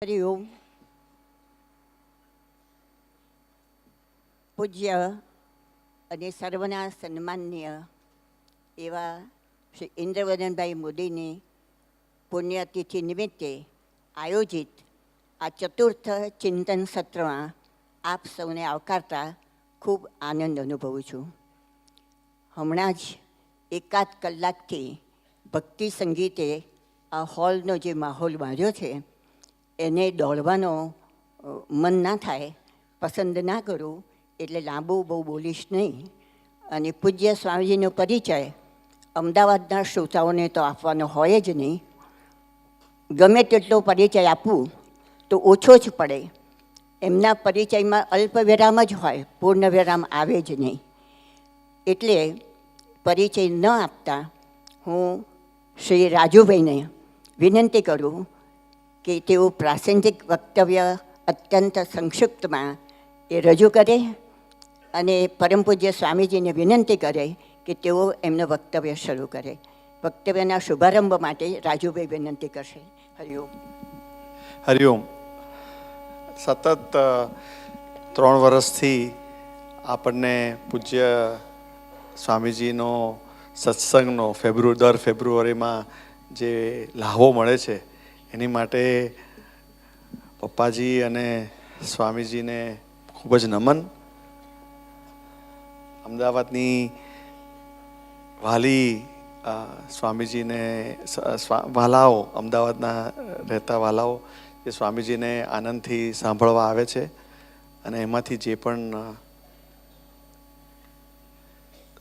હરિ ઓમ. પૂજ્ય અને સર્વના સન્માનનીય એવા શ્રી ઇન્દ્રવદનભાઈ મોદીની પુણ્યતિથિ નિમિત્તે આયોજિત આ ચતુર્થ ચિંતન સત્રમાં આપ સૌને આવકારતા ખૂબ આનંદ અનુભવું છું. હમણાં જ એકાદ કલાકથી ભક્તિ સંગીતે આ હોલનો જે માહોલ બાંધ્યો છે એને દોડવાનો મન ના થાય, પસંદ ના કરું, એટલે લાંબુ બહુ બોલીશ નહીં. અને પૂજ્ય સ્વામીજીનો પરિચય અમદાવાદના શ્રોતાઓને તો આપવાનો હોય જ નહીં. ગમે તેટલો પરિચય આપવું તો ઓછો જ પડે. એમના પરિચયમાં અલ્પ વિરામ જ હોય, પૂર્ણ વિરામ આવે જ નહીં. એટલે પરિચય ન આપતા હું શ્રી રાજુભાઈને વિનંતી કરું કે તેઓ પ્રાસંગિક વક્તવ્ય અત્યંત સંક્ષિપ્તમાં એ રજૂ કરે અને પરમ પૂજ્ય સ્વામીજીને વિનંતી કરે કે તેઓ એમનું વક્તવ્ય શરૂ કરે. વક્તવ્યના શુભારંભ માટે રાજુભાઈ વિનંતી કરશે. હરિઓમ. હરિઓમ. સતત 3 વર્ષથી આપણને પૂજ્ય સ્વામીજીનો સત્સંગનો દર ફેબ્રુઆરીમાં જે લાહવો મળે છે એની માટે પપ્પાજી અને સ્વામીજીને ખૂબ જ નમન. અમદાવાદની વાલી સ્વામીજીને વાલાઓ, અમદાવાદના રહેતા વાલાઓ એ સ્વામીજીને આનંદથી સાંભળવા આવે છે અને એમાંથી જે પણ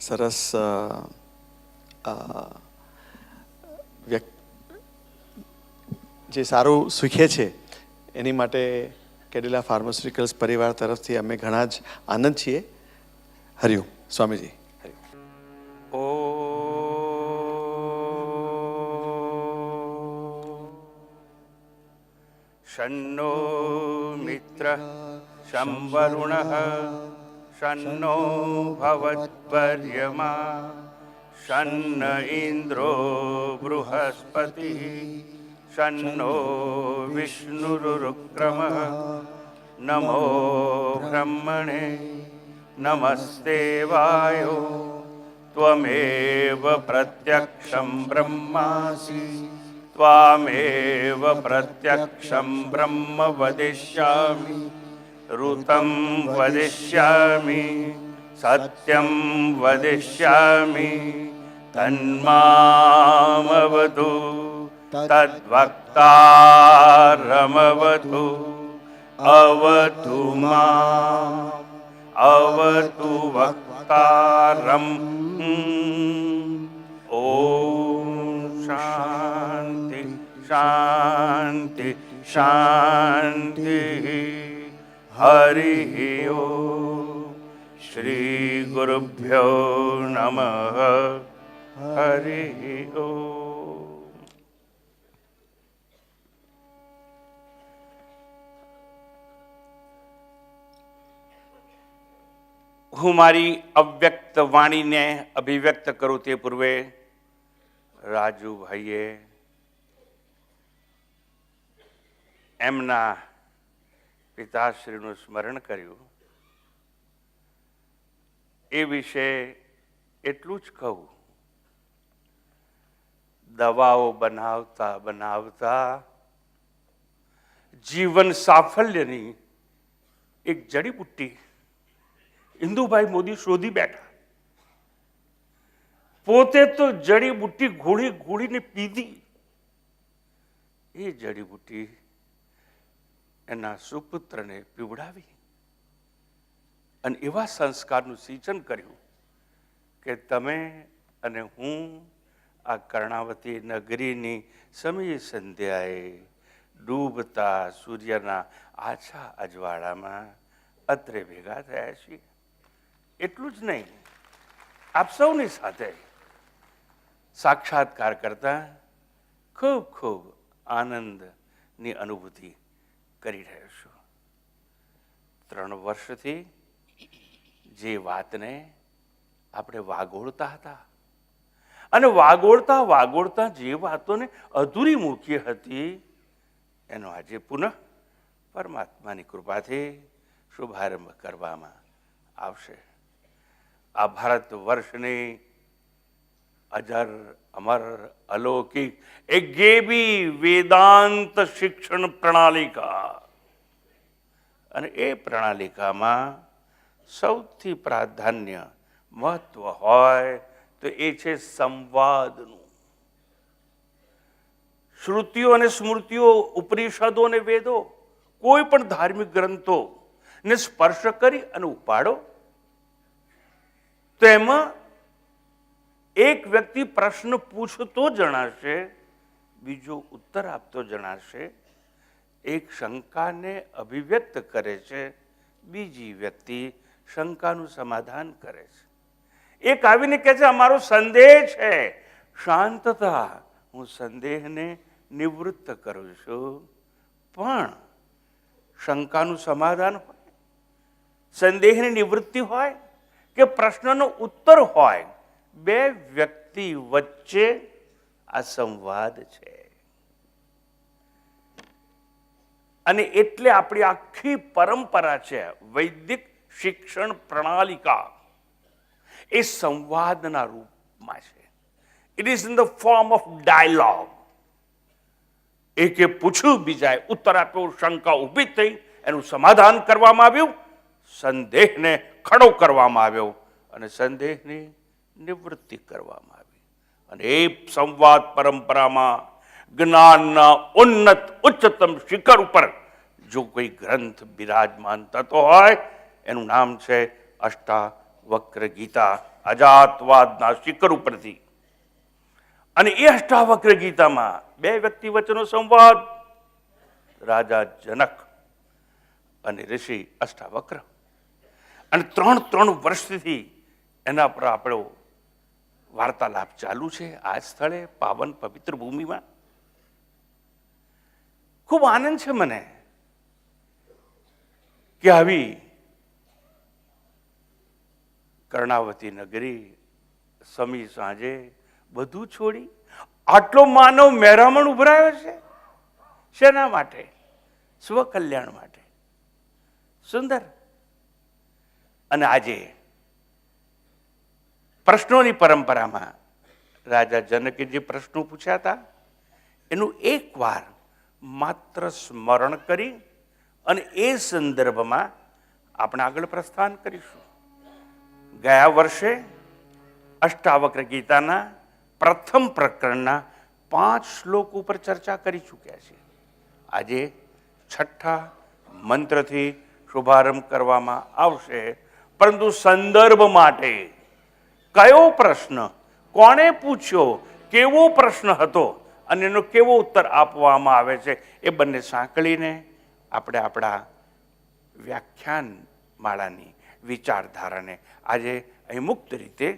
સરસ જે સારું શીખે છે એની માટે કેડિલા ફાર્માસ્યુટિકલ્સ પરિવાર તરફથી અમે ઘણા જ આનંદ છીએ. હરિઓમ. સ્વામીજી. શન્નો મિત્ર શં વરુણઃ શન્નો ભવત્પર્યમા શન્ન ઇન્દ્રો બૃહસ્પતિઃ શન્નો વિષ્ણુરુક્રમઃ નમો બ્રહ્મણે નમસ્તે વાયો ત્વમેવ પ્રત્યક્ષં બ્રહ્માસિ ત્વામેવ પ્રત્યક્ષં બ્રહ્મ વદિષ્યામિ ઋतं વદિષ્યામિ સત્યં વદિષ્યામિ તન્મામવતુ તદ્વક્તારમવતુ અવતુ મામ અવતુ વક્તારમ. ઓમ શાંતિ શાંતિ શાંતિ. હરિ ઓમ. શ્રી ગુરુભ્યો નમઃ. હરિ ઓમ. હું મારી અવ્યક્ત વાણીને અભિવ્યક્ત કરું તે પૂર્વે રાજુભાઈએ એમના પિતાશ્રીનું સ્મરણ કર્યું. એ વિશે એટલું જ કહું, દવાઓ બનાવતા બનાવતા જીવન સાફલ્યની એક જડીબુટ્ટી ઇન્દુભાઈ મોદી શોધી બેઠા. પોતે તો જડીબુટ્ટી ઘોળી ઘોળીને પીધી. એ જડીબુટ્ટી એના સુપુત્રને પીવડાવી અને એવા સંસ્કારનું સિંચન કર્યું કે તમે અને હું આ કર્ણાવતી નગરીની સમય સંધ્યાએ ડૂબતા સૂર્યના આછા અજવાળામાં અત્રે ભેગા થયા છીએ. એટલું જ નહીં, આપ સૌની સાથે સાક્ષાત્કાર કરતા ખૂબ ખૂબ આનંદની અનુભૂતિ કરી રહ્યો છું. 3 વર્ષથી જે વાતને આપણે વાગોળતા હતા અને વાગોળતા વાગોળતા જે વાતોને અધૂરી મૂકી હતી એનો આજે પુનઃ પરમાત્માની કૃપાથી શુભારંભ કરવામાં આવશે. આ ભારત વર્ષની અજર અમર અલૌકિક 11મી વેદાંત શિક્ષણ પ્રણાલિકા, અને એ પ્રણાલિકામાં સૌથી પ્રાધાન્ય મહત્વ હોય તો એ છે સંવાદનું. શ્રુતિઓ અને સ્મૃતિઓ, ઉપનિષદો અને વેદો, કોઈ પણ ધાર્મિક ગ્રંથો ને સ્પર્શ કરી અને ઉપાડો તો એમાં એક વ્યક્તિ પ્રશ્ન પૂછતો જણાશે, બીજો ઉત્તર આપતો જણાશે. એક શંકાને અભિવ્યક્ત કરે છે, બીજી વ્યક્તિ શંકાનું સમાધાન કરે છે. એક આવીને કહે છે અમારો સંદેહ છે, શાંતતા, હું સંદેહને નિવૃત્ત કરું છું. પણ શંકાનું સમાધાન હોય, સંદેહની નિવૃત્તિ હોય કે પ્રશ્નનો ઉત્તર હોય, બે વ્યક્તિ વચ્ચે આ સંવાદ છે. અને એટલે આપણી આખી પરંપરા છે વૈદિક શિક્ષણ પ્રણાલિકા, એ સંવાદના રૂપમાં છે. It is in the form of dialogue. એકે પૂછ્યું, બીજાએ ઉત્તર આપ્યો, શંકા ઊભી થઈ, એનું સમાધાન કરવામાં આવ્યું, સંદેહને ખડો કરવામાં આવ્યો અને સંદેહની નિવૃત્તિ કરવામાં આવી. અને એ સંવાદ પરંપરામાં જ્ઞાનના ઉન્નત ઉચ્ચતમ શિખર ઉપર જો કોઈ ગ્રંથ બિરાજમાન થતો હોય, એનું નામ છે અષ્ટાવક્ર ગીતા, અજાતવાદના શિખર ઉપરથી. અને એ અષ્ટાવક્ર ગીતામાં બે વ્યક્તિ વચ્ચેનો સંવાદ, રાજા જનક અને ઋષિ અષ્ટાવક્ર. અને 3 વર્ષથી એના પર આપણો વાર્તાલાપ ચાલુ છે આ સ્થળે, પાવન પવિત્ર ભૂમિમાં. ખૂબ આનંદ છે મને કે આવી કર્ણાવતી નગરી સમી સાંજે બધું છોડી આટલો માનવ મહેરામણ ઉભરાયો છે. શેના માટે? સ્વકલ્યાણ માટે. સુંદર. અને આજે પ્રશ્નોની પરંપરામાં રાજા જનકે જે પ્રશ્નો પૂછ્યા હતા એનું એકવાર માત્ર સ્મરણ કરી અને એ સંદર્ભમાં આપણે આગળ પ્રસ્થાન કરીશું. ગયા વર્ષે અષ્ટાવક્ર ગીતાના પ્રથમ પ્રકરણના 5 શ્લોક ઉપર ચર્ચા કરી ચૂક્યા છે. આજે 6ઠા મંત્રથી શુભારંભ કરવામાં આવશે. પરંતુ સંદર્ભ માટે કયો પ્રશ્ન કોણે પૂછ્યો, કેવો પ્રશ્ન હતો અને એનો કેવો ઉત્તર આપવામાં આવે છે, એ બંને સાંકળીને આપણે આપણા વ્યાખ્યાન માળાની વિચારધારાને આજે અહીં મુક્ત રીતે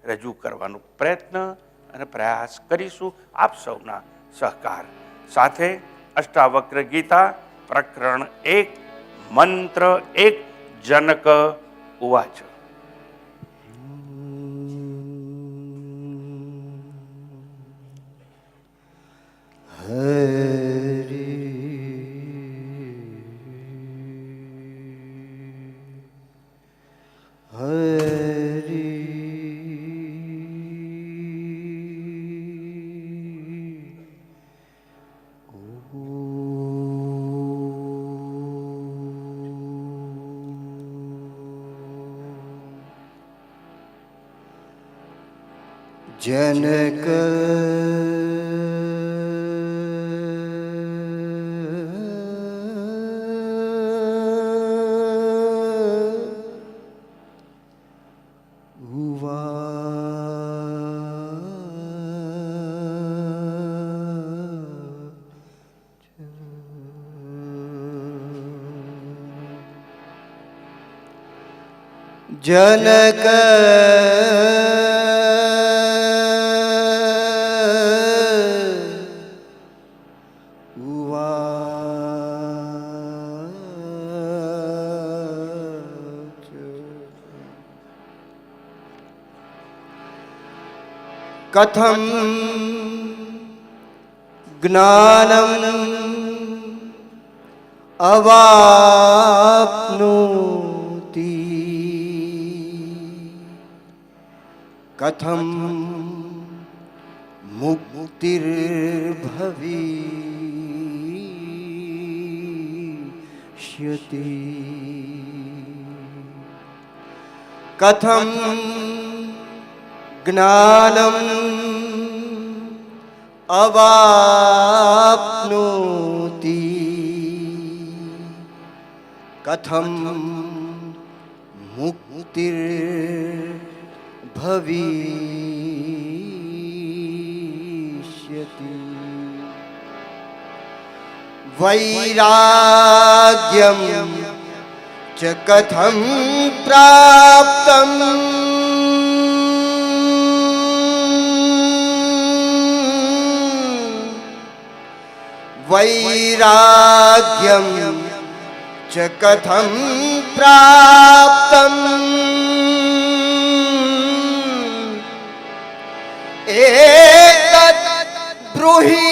રજૂ કરવાનો પ્રયત્ન અને પ્રયાસ કરીશું આપ સૌના સહકાર સાથે. અષ્ટાવક્ર ગીતા પ્રકરણ 1 મંત્ર 1 જનક ઉવાચ. જનક જનક કથમ જ્ઞાનમ अवाप्नोति कथं मुक्तिर्भविष्यति कथं ज्ञानम् अवाप्नोति कथं मुक्तिर्भविष्यति वैराग्यं च कथं प्राप्तम् वैराग्यं च कथं प्राप्तम् एतत् ब्रूहि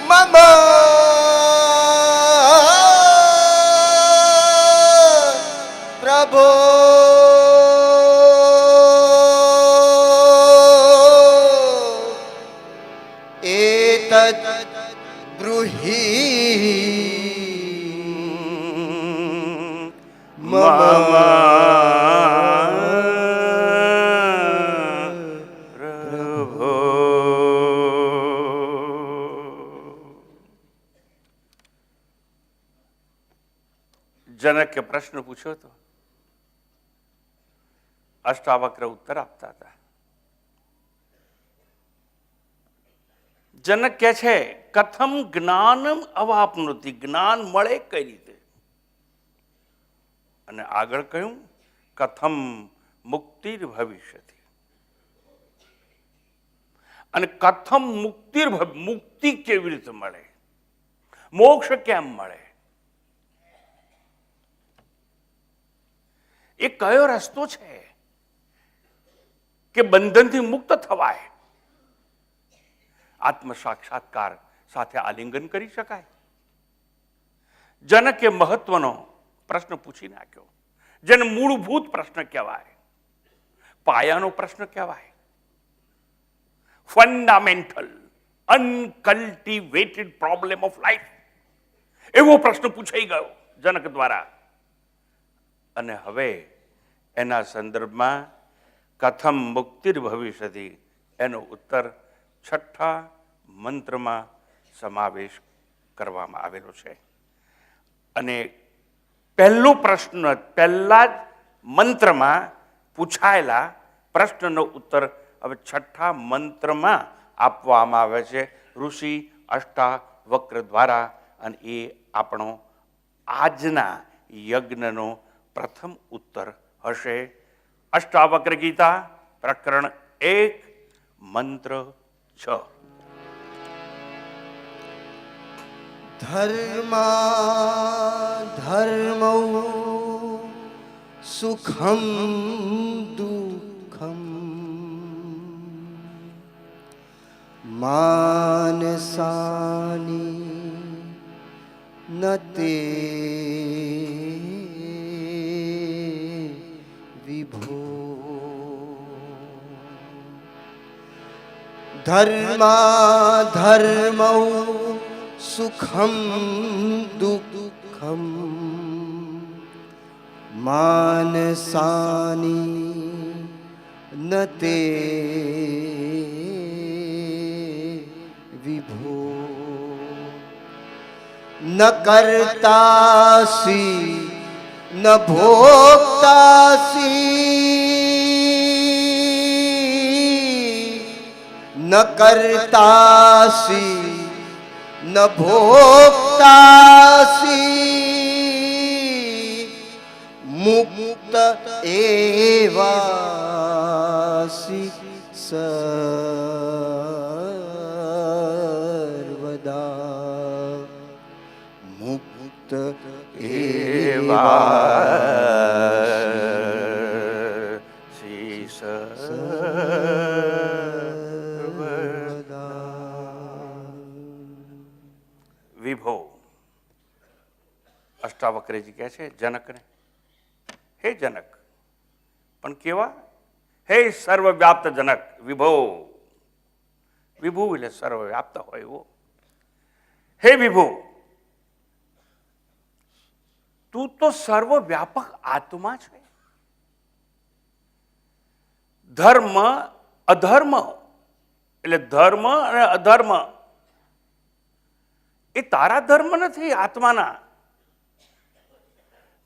मम प्रभो एतत् ब्रूहि मम प्रभो। जनक के प्रश्न પૂછ્યો તો અષ્ટાવક્ર ઉત્તર આપતા હતા. જનક કહે છે કથમ જ્ઞાનમ અવાપનોતિ, જ્ઞાન મળે કઈ રીતે, અને આગળ કહ્યું કથમ મુક્તિર ભવિષ્યતિ, અને કથમ મુક્તિર મુક્તિ કેવી રીતે મળે, મોક્ષ કેમ મળે, એ કયો રસ્તો છે કે બંધનથી મુક્ત થવાય, આત્મ સાક્ષાત્કાર સાથે આલિંગન કરી શકાય. જનકે મહત્વનો પ્રશ્ન પૂછી નાખ્યો, જેને મૂળભૂત પ્રશ્ન કહેવાય, પાયાનો પ્રશ્ન કહેવાય, ફંડામેન્ટલ અનકલ્ટિવેટેડ પ્રોબ્લેમ ઓફ લાઈફ, એવો પ્રશ્ન પૂછાઈ ગયો જનક દ્વારા. અને હવે એના સંદર્ભમાં કથમ મુક્તિર ભવિષ્યતિ એનો ઉત્તર છઠ્ઠા મંત્રમાં સમાવેશ કરવામાં આવેલો છે. અને પહેલો પ્રશ્ન પહેલા જ મંત્રમાં પૂછાયેલા પ્રશ્નનો ઉત્તર હવે છઠ્ઠા મંત્રમાં આપવામાં આવે છે ઋષિ અષ્ટાવક્ર દ્વારા. અને એ આપણો આજના યજ્ઞનો પ્રથમ ઉત્તર હશે. અષ્ટાવક્ર ગીતા પ્રકરણ 1 મંત્ર 6. ધર્મૌ સુખમ દુઃખમ માનસાની નતે વિભો ધર્મૌ સુખમ દુઃખમ માનસાની નતે વિભો ન કર્તાસી ન ભોક્તાસી ન કર્તાસી ન ભોક્તાસી મુક્ત એવાસી સર્વદા મુક્ત એવાસી વિભો અષ્ટાવક્રજી કહે છે જનકને, હે જનક, પણ કેવા? હે સર્વવ્યાપ્ત જનક, વિભો. વિભુ એટલે સર્વવ્યાપ્ત હોય એવો. હે વિભુ, તું તો સર્વવ્યાપક આત્મા છે. ધર્મ અધર્મ એટલે ધર્મ અને અધર્મ એ તારા ધર્મ નથી, આત્માના.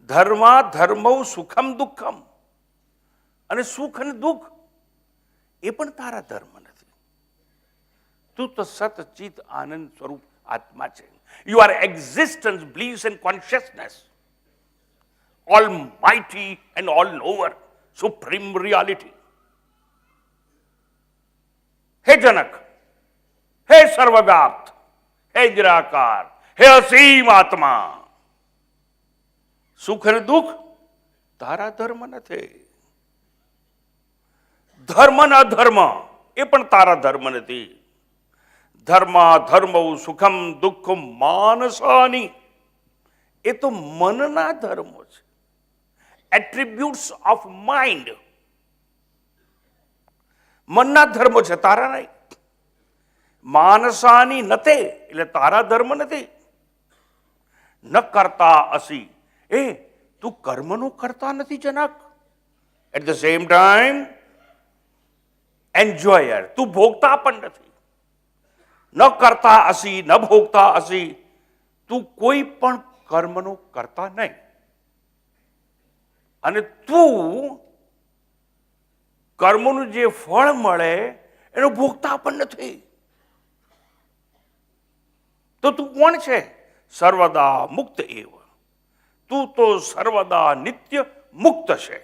ધર્મા ધર્મૌ સુખમ દુઃખમ, અને સુખ અને દુઃખ એ પણ તારા ધર્મ નથી. તું તો સતચિત આનંદ સ્વરૂપ આત્મા છે. You are existence, bliss and consciousness, almighty and all knower, supreme reality. હે જનક, હે સર્વવ્યાપ્ત, હે નિરાકાર, હે અસીમ આત્મા, સુખ અને દુઃખ તારા ધર્મ નથી. ધર્મ ને અધર્મ એ પણ તારા ધર્મ નથી. ધર્મા ધર્મૌ સુખમ દુઃખમ માનસાની, એ તો મનના ધર્મો છે, એટ્રીબ્યુટ્સ ઓફ માઇન્ડ. મનના ધર્મો છે, તારા નહીં. માનસાની નતે એટલે તારા ધર્મ નથી. ન કરતા અસી, એ તું કર્મનો કરતા નથી જનક. એટ ધ સેમ ટાઈમ એન્જોયર, તું ભોગતા પણ નથી. ન કરતા અસી, ન ભોગતા અસી, તું કોઈ પણ કર્મનો કરતા નહીં. અને તું કર્મનું જે ફળ મળે એનો ભોગતા પણ નથી. તો તું કોણ છે? સર્વદા મુક્ત એવ. તું તો સર્વદા નિત્ય મુક્ત છે.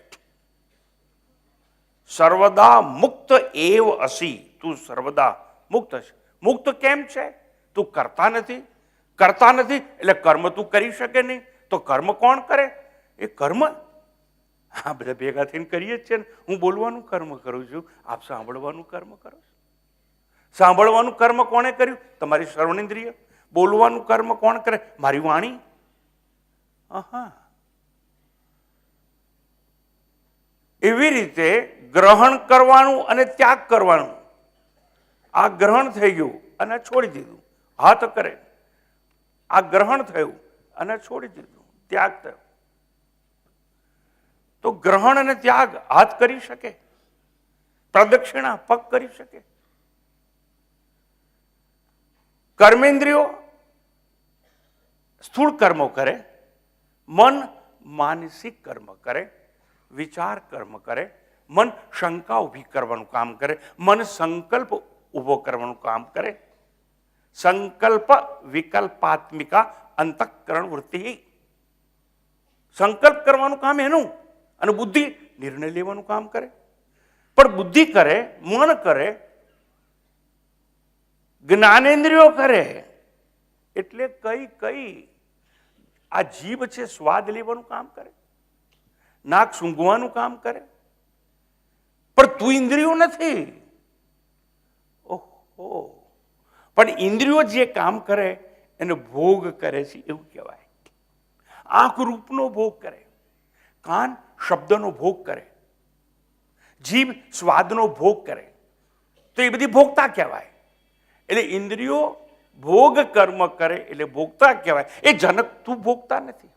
સર્વદા મુક્ત એવ અસી, તું સર્વદા મુક્ત છે. મુક્ત કેમ છે? તું કરતા નથી. કરતા નથી એટલે કર્મ તું કરી શકે નહીં. તો કર્મ કોણ કરે? એ કર્મ હા બધા ભેગા થઈને કરીએ જ છે ને. હું બોલવાનું કર્મ કરું છું, આપ સાંભળવાનું કર્મ કરો છો. સાંભળવાનું કર્મ કોણે કર્યું? તમારી શ્રવણેન્દ્રિય. બોલવાનું કર્મ કોણ કરે? મારી વાણી. હા, એવી રીતે ગ્રહણ કરવાનું અને ત્યાગ કરવાનું. આ ગ્રહણ થઈ ગયું અને છોડી દીધું, હાથ કરે. આ ગ્રહણ થયું અને છોડી દીધું, ત્યાગ થયો. તો ગ્રહણ અને ત્યાગ હાથ કરી શકે, પ્રદક્ષિણા પગ કરી શકે. કર્મેન્દ્રિયો સ્થૂળ કર્મો કરે, મન માનસિક કર્મ કરે, વિચાર કર્મ કરે, મન શંકા ઊભી કરવાનું કામ કરે, મન સંકલ્પ ઊભો કરવાનું કામ કરે. સંકલ્પ વિકલ્પાત્મિકા અંતઃકરણ વૃત્તિ. સંકલ્પ કરવાનું કામ એનું, અને બુદ્ધિ નિર્ણય લેવાનું કામ કરે. પણ બુદ્ધિ કરે, મન કરે, જ્ઞાનેન્દ્રિયો કરે. એટલે કઈ આ જીભ છે સ્વાદ લેવાનું કામ કરે, નાક સૂંઘવાનું કામ કરે. પણ તું ઇન્દ્રિયો નથી. ઓહો, પણ ઇન્દ્રિયો જે કામ કરે એને ભોગ કરે છે એવું કહેવાય. આંખ રૂપનો ભોગ કરે, કાન શબ્દનો ભોગ કરે, જીભ સ્વાદનો ભોગ કરે. તો એ બધી ભોગતા કહેવાય. એટલે ઇન્દ્રિયો ભોગ કર્મ કરે એટલે ભોગતા કહેવાય. એ જનક તું ભોગતા નથી.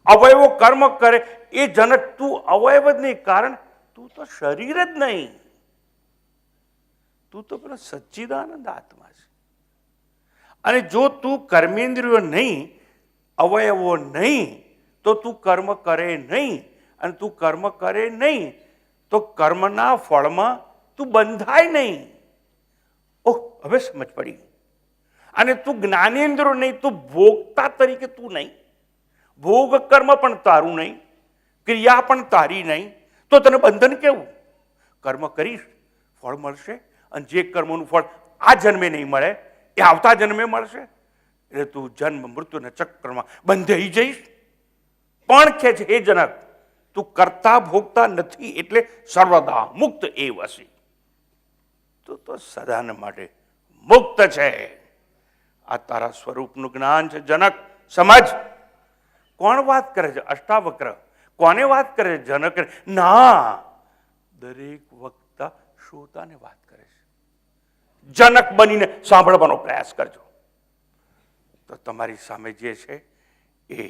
અવયવો કર્મ કરે એ જનક તું અવયવ જ નહીં, કારણ તું તો શરીર જ નહીં. તું તો પેલો સચ્ચિદાનંદ આત્મા છે. અને જો તું કર્મેન્દ્રિયો નહીં, અવયવો નહીં, તો તું કર્મ કરે નહીં. અને તું કર્મ કરે નહીં તો કર્મના ફળમાં તું બંધાય નહીં. ઓહ, હવે સમજ પડી. અને તું જ્ઞાનેન્દ્ર નહીં, તું ભોગતા તરીકે તું નહીં. ભોગ કર્મ પણ તારું નહીં, ક્રિયા પણ તારી નહીં. તો તને બંધન કેવું? કર્મ કરીશ, ફળ મળશે. અને જે કર્મનું ફળ આ જન્મે નહીં મળે એ આવતા જન્મે મળશે. એટલે તું જન્મ મૃત્યુના ચક્રમાં બંધાઈ જઈશ. પણ કે છે હે જનક, તું કરતા ભોગતા નથી, એટલે સર્વદા મુક્ત એ વસી. તું તો સદાને માટે મુક્ત છે. આ તારા સ્વરૂપનું જ્ઞાન છે જનક, સમજ. કોણ વાત કરે છે? અષ્ટાવક્ર. કોને વાત કરે છે? જનક. ના, દરેક વક્તા શ્રોતાને વાત કરે છે. જનક બનીને સાંભળવાનો પ્રયાસ કરજો, તો તમારી સામે જે છે એ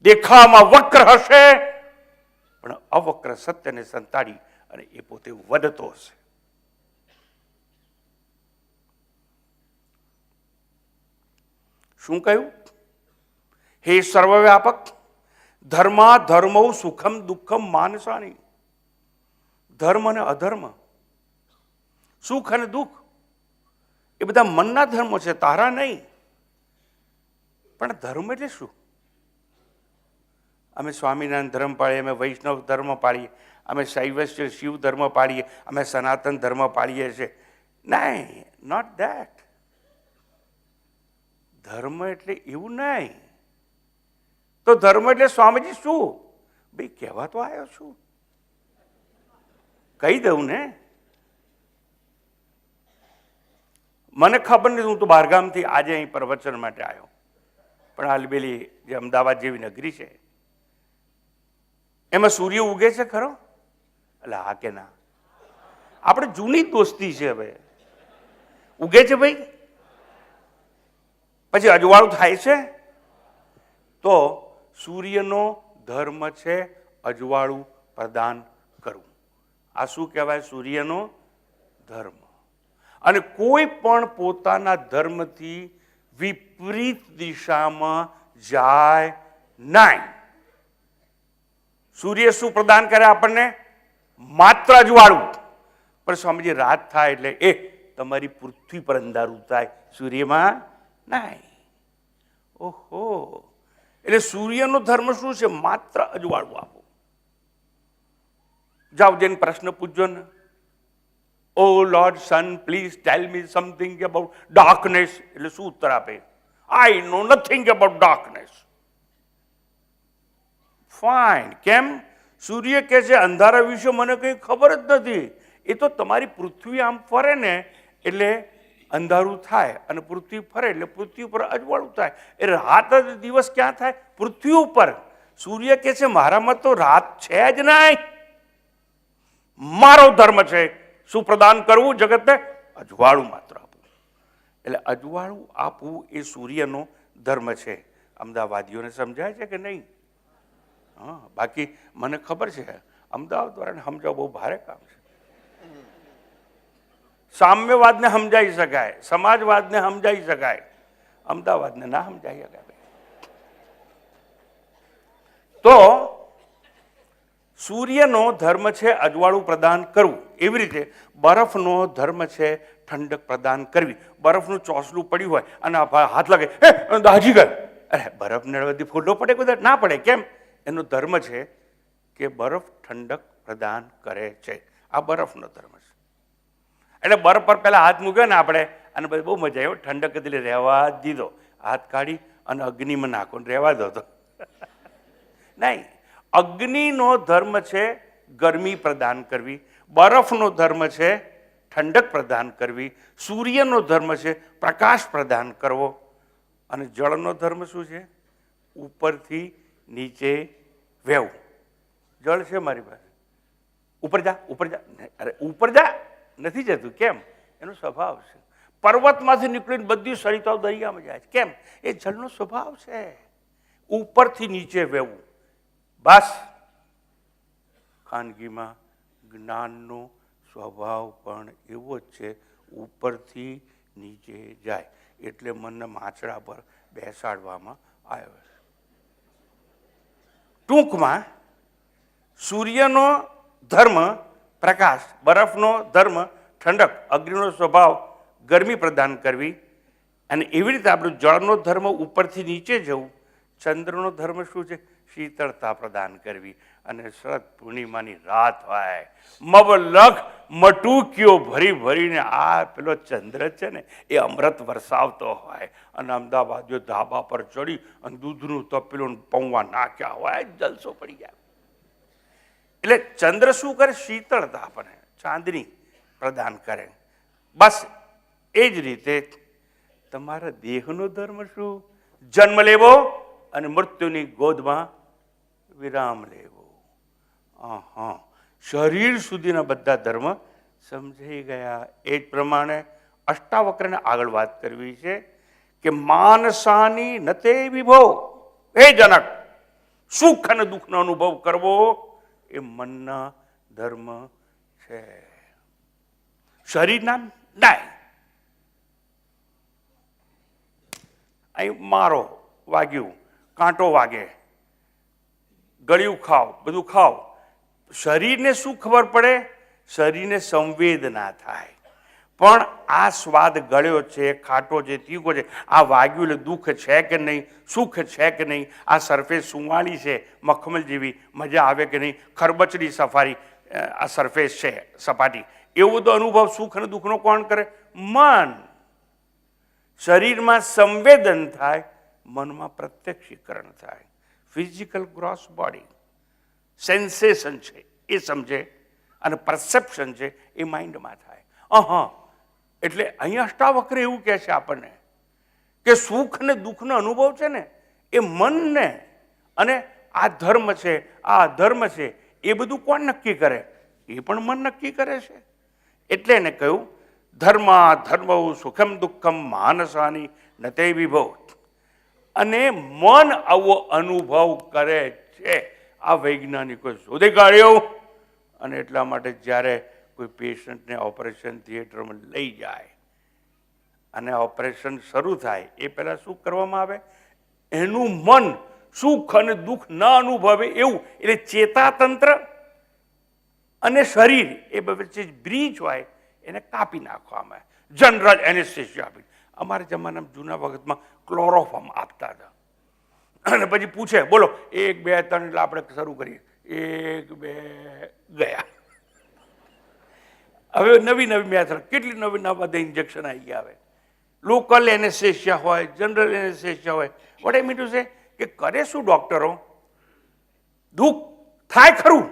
દેખાવામાં વક્ર હશે, પણ અવક્ર સત્યને સંતાડી અને એ પોતે વધતો હશે. શું કહ્યું? હે સર્વવ્યાપક, ધર્મા ધર્મો સુખમ દુઃખમ માનસાની. ધર્મ અને અધર્મ, સુખ અને દુઃખ એ બધા મનના ધર્મો છે, તારા નહીં. પણ ધર્મ એટલે શું? અમે સ્વામિનારાયણ ધર્મ પાળીએ, અમે વૈષ્ણવ ધર્મ પાળીએ, અમે શૈવ શિવ ધર્મ પાળીએ, અમે સનાતન ધર્મ પાળીએ છીએ. નહીં, નોટ ધેટ. ધર્મ એટલે એવું નહીં. તો ધર્મ એટલે સ્વામીજી શું? ભાઈ કહેવા તો આવ્યો છું, કહી દઉં ને. મને ખબર નથી, હું તો બહારગામથી આજે અહીં પ્રવચન માટે આવ્યો, પણ આલબેલી જે અમદાવાદ જેવી નગરી છે એમાં સૂર્ય ઉગે છે ખરો? એટલે હા કે ના? આપણે જૂની દોસ્તી છે. હવે ઉગે છે ભાઈ, પછી અજવાળું થાય છે. તો સૂર્યનો ધર્મ છે અજવાળું પ્રદાન કરવું. આ શું કહેવાય? સૂર્યનો ધર્મ. અને કોઈ પણ પોતાના ધર્મથી વિપરીત દિશામાં જાય નહીં. સૂર્ય શું પ્રદાન કરે આપણને? માત્ર અજવાળું. પણ સ્વામીજી રાત થાય એટલે તમારી પૃથ્વી પર અંધારું થાય, સૂર્યમાં નહીં. ઓહો, એટલે સૂર્યનો ધર્મ શું છે? માત્ર અજવાળું આપો. જાઓ જઈને પ્રશ્ન પૂછજો ને. Oh lord sun, please tell me something about darkness. એટલે શું ઉત્તર આપે? I know nothing about darkness. Fine. કેમ? સૂર્ય કહે છે અંધારા વિશે મને કંઈ ખબર જ નથી. એ તો તમારી પૃથ્વી આમ ફરે ને એટલે અંધારું થાય, અને પૃથ્વી ફરે એટલે પૃથ્વી ઉપર અજવાળું થાય. એ રાત જ દિવસ ક્યાં થાય? પૃથ્વી ઉપર. સૂર્ય કહે છે મારામાં તો રાત છે જ નહીં. મારો ધર્મ છે શું પ્રદાન કરવું જગતને? અજવાળું માત્ર આપવું. એટલે અજવાળું આપવું એ સૂર્યનો ધર્મ છે. અમદાવાદીઓને સમજાય છે કે નહીં? હા, બાકી મને ખબર છે અમદાવાદ વાળાને સમજાવવું બહુ ભારે કામ છે. સામ્યવાદને સમજાઈ શકાય, સમાજવાદને સમજાઈ શકાય, અમદાવાદને ના સમજાઈ શકાય. તો સૂર્યનો ધર્મ છે અજવાળું પ્રદાન કરવું. એવી રીતે બરફનો ધર્મ છે ઠંડક પ્રદાન કરવી. બરફનું ચોસલું પડ્યું હોય અને હાથ લાગે, દાજી ગયો. અરે બરફ નળવાથી ફોટો પડે? કદાચ ના પડે. કેમ? એનો ધર્મ છે કે બરફ ઠંડક પ્રદાન કરે છે. આ બરફનો ધર્મ છે. એટલે બરફ પર પહેલા હાથ મૂક્યો ને આપણે, અને પછી બહુ મજા આવ્યો. ઠંડક એટલે રહેવા દીધો. હાથ કાઢી અને અગ્નિમાં નાખો, રહેવા દો તો નહીં. અગ્નિનો ધર્મ છે ગરમી પ્રદાન કરવી, બરફનો ધર્મ છે ઠંડક પ્રદાન કરવી, સૂર્યનો ધર્મ છે પ્રકાશ પ્રદાન કરવો, અને જળનો ધર્મ શું છે? ઉપરથી નીચે વહેવું. જળ છે મારી પાસે, ઉપર જા, ઉપર જા. અરે ઉપર જા નથી જતું. કેમ? એનો સ્વભાવ છે. પર્વતમાંથી નીકળીને બધી સરિતાઓ દરિયામાં જાય છે. કેમ? એ જળનો સ્વભાવ છે, ઉપરથી નીચે વહેવું. બસ ખાનગીમાં જ્ઞાનનો સ્વભાવ પણ એવો જ છે, ઉપરથી નીચે જાય. એટલે મનને માછડા પર બેસાડવામાં આવ્યો છે. ટૂંકમાં સૂર્યનો ધર્મ પ્રકાશ, બરફનો ધર્મ ઠંડક, અગ્નિનો સ્વભાવ ગરમી પ્રદાન કરવી, અને એવી રીતે આપણું જળનો ધર્મ ઉપરથી નીચે જવું. ચંદ્રનો ધર્મ શું છે? શીતળતા પ્રદાન કરવી. અને શરદ પૂર્ણિમાની રાત હોય, મબલખ મટુકીઓ ભરી ભરીને આ પેલો ચંદ્ર છે ને એ અમૃત વરસાવતો હોય, અને અમદાવાદીઓ ધાબા પર ચડી અને દૂધનું તપેલું પૌવા નાખ્યા હોય, જલસો પડી જાય. એટલે ચંદ્ર શું કરે? શીતળતા આપણને, ચાંદની પ્રદાન કરે. બસ એ જ રીતે તમારા દેહનો ધર્મ શું? જન્મ લેવો અને મૃત્યુની ગોદમાં વિરામ લેવો. હા, શરીર સુધીના બધા ધર્મ સમજાઈ ગયા. એ જ પ્રમાણે અષ્ટાવક્રને આગળ વાત કરવી છે કે માનસાની નતે વિભો. હે જનક, સુખ અને દુઃખનો અનુભવ કરવો એ મનના ધર્મ છે, શરીરના નહીં. અહીં મારો વાગ્યું, કાંટો વાગે, ગળ્યું ખાવ, બધું ખાવ, શરીરને શું ખબર પડે? શરીરને સંવેદના થાય. પણ આ સ્વાદ ગળ્યો છે, ખાટો છે, તીખો છે, આ વાગ્યું એટલે દુઃખ છે કે નહીં, સુખ છે કે નહીં, આ સરફેસ સુંવાળી છે મખમલ જેવી, મજા આવે કે નહીં, ખરબચડી સફારી આ સરફેસ છે સપાટી, એવો બધો અનુભવ સુખ અને દુઃખનો કોણ કરે? મન. શરીરમાં સંવેદન થાય, મનમાં પ્રત્યક્ષીકરણ થાય. ફિઝિકલ ગ્રોસ બોડી સેન્સેશન છે એ સમજે અને પરસેપ્શન છે એ માઇન્ડમાં થાય. એટલે અહીંયા અષ્ટાવક્ર એવું કહે છે આપણને કે સુખ અને દુઃખનો અનુભવ છે ને એ મનને, અને આ ધર્મ છે, આ અધર્મ છે, એ બધું કોણ નક્કી કરે? એ પણ મન નક્કી કરે છે. એટલે એને કહ્યું ધર્મ સુખમ દુઃખમ માનસાની નતે વિભવ. અને મન આવો અનુભવ કરે છે, આ વૈજ્ઞાનિકો શોધી કાઢ્યો. અને એટલા માટે જ્યારે કોઈ પેશન્ટને ઓપરેશન થિયેટરમાં લઈ જાય અને ઓપરેશન શરૂ થાય એ પહેલાં શું કરવામાં આવે? એનું મન સુખ અને દુઃખ ન અનુભવે એવું, એટલે ચેતાતંત્ર અને શરીર એ વચ્ચે બ્રિજ હોય એને કાપી નાખવામાં આવે. જનરલ એનેસ્થેસિયા આપી. અમારા જમાનામાં જૂના વખતમાં ક્લોરોફોર્મ આપતા હતા. અને પછી પૂછે બોલો 1 2 3 એટલે આપણે શરૂ કરીએ. 1 2 ગયા. હવે નવી મેથડ, કેટલી નવી બધા ઇન્જેક્શન આવી ગયા. હવે લોકલ એનેસ્થેસિયા હોય, જનરલ એનેસ્થેસિયા હોય. What I mean to say કે કરે શું ડૉક્ટરો? દુઃખ થાય ખરું,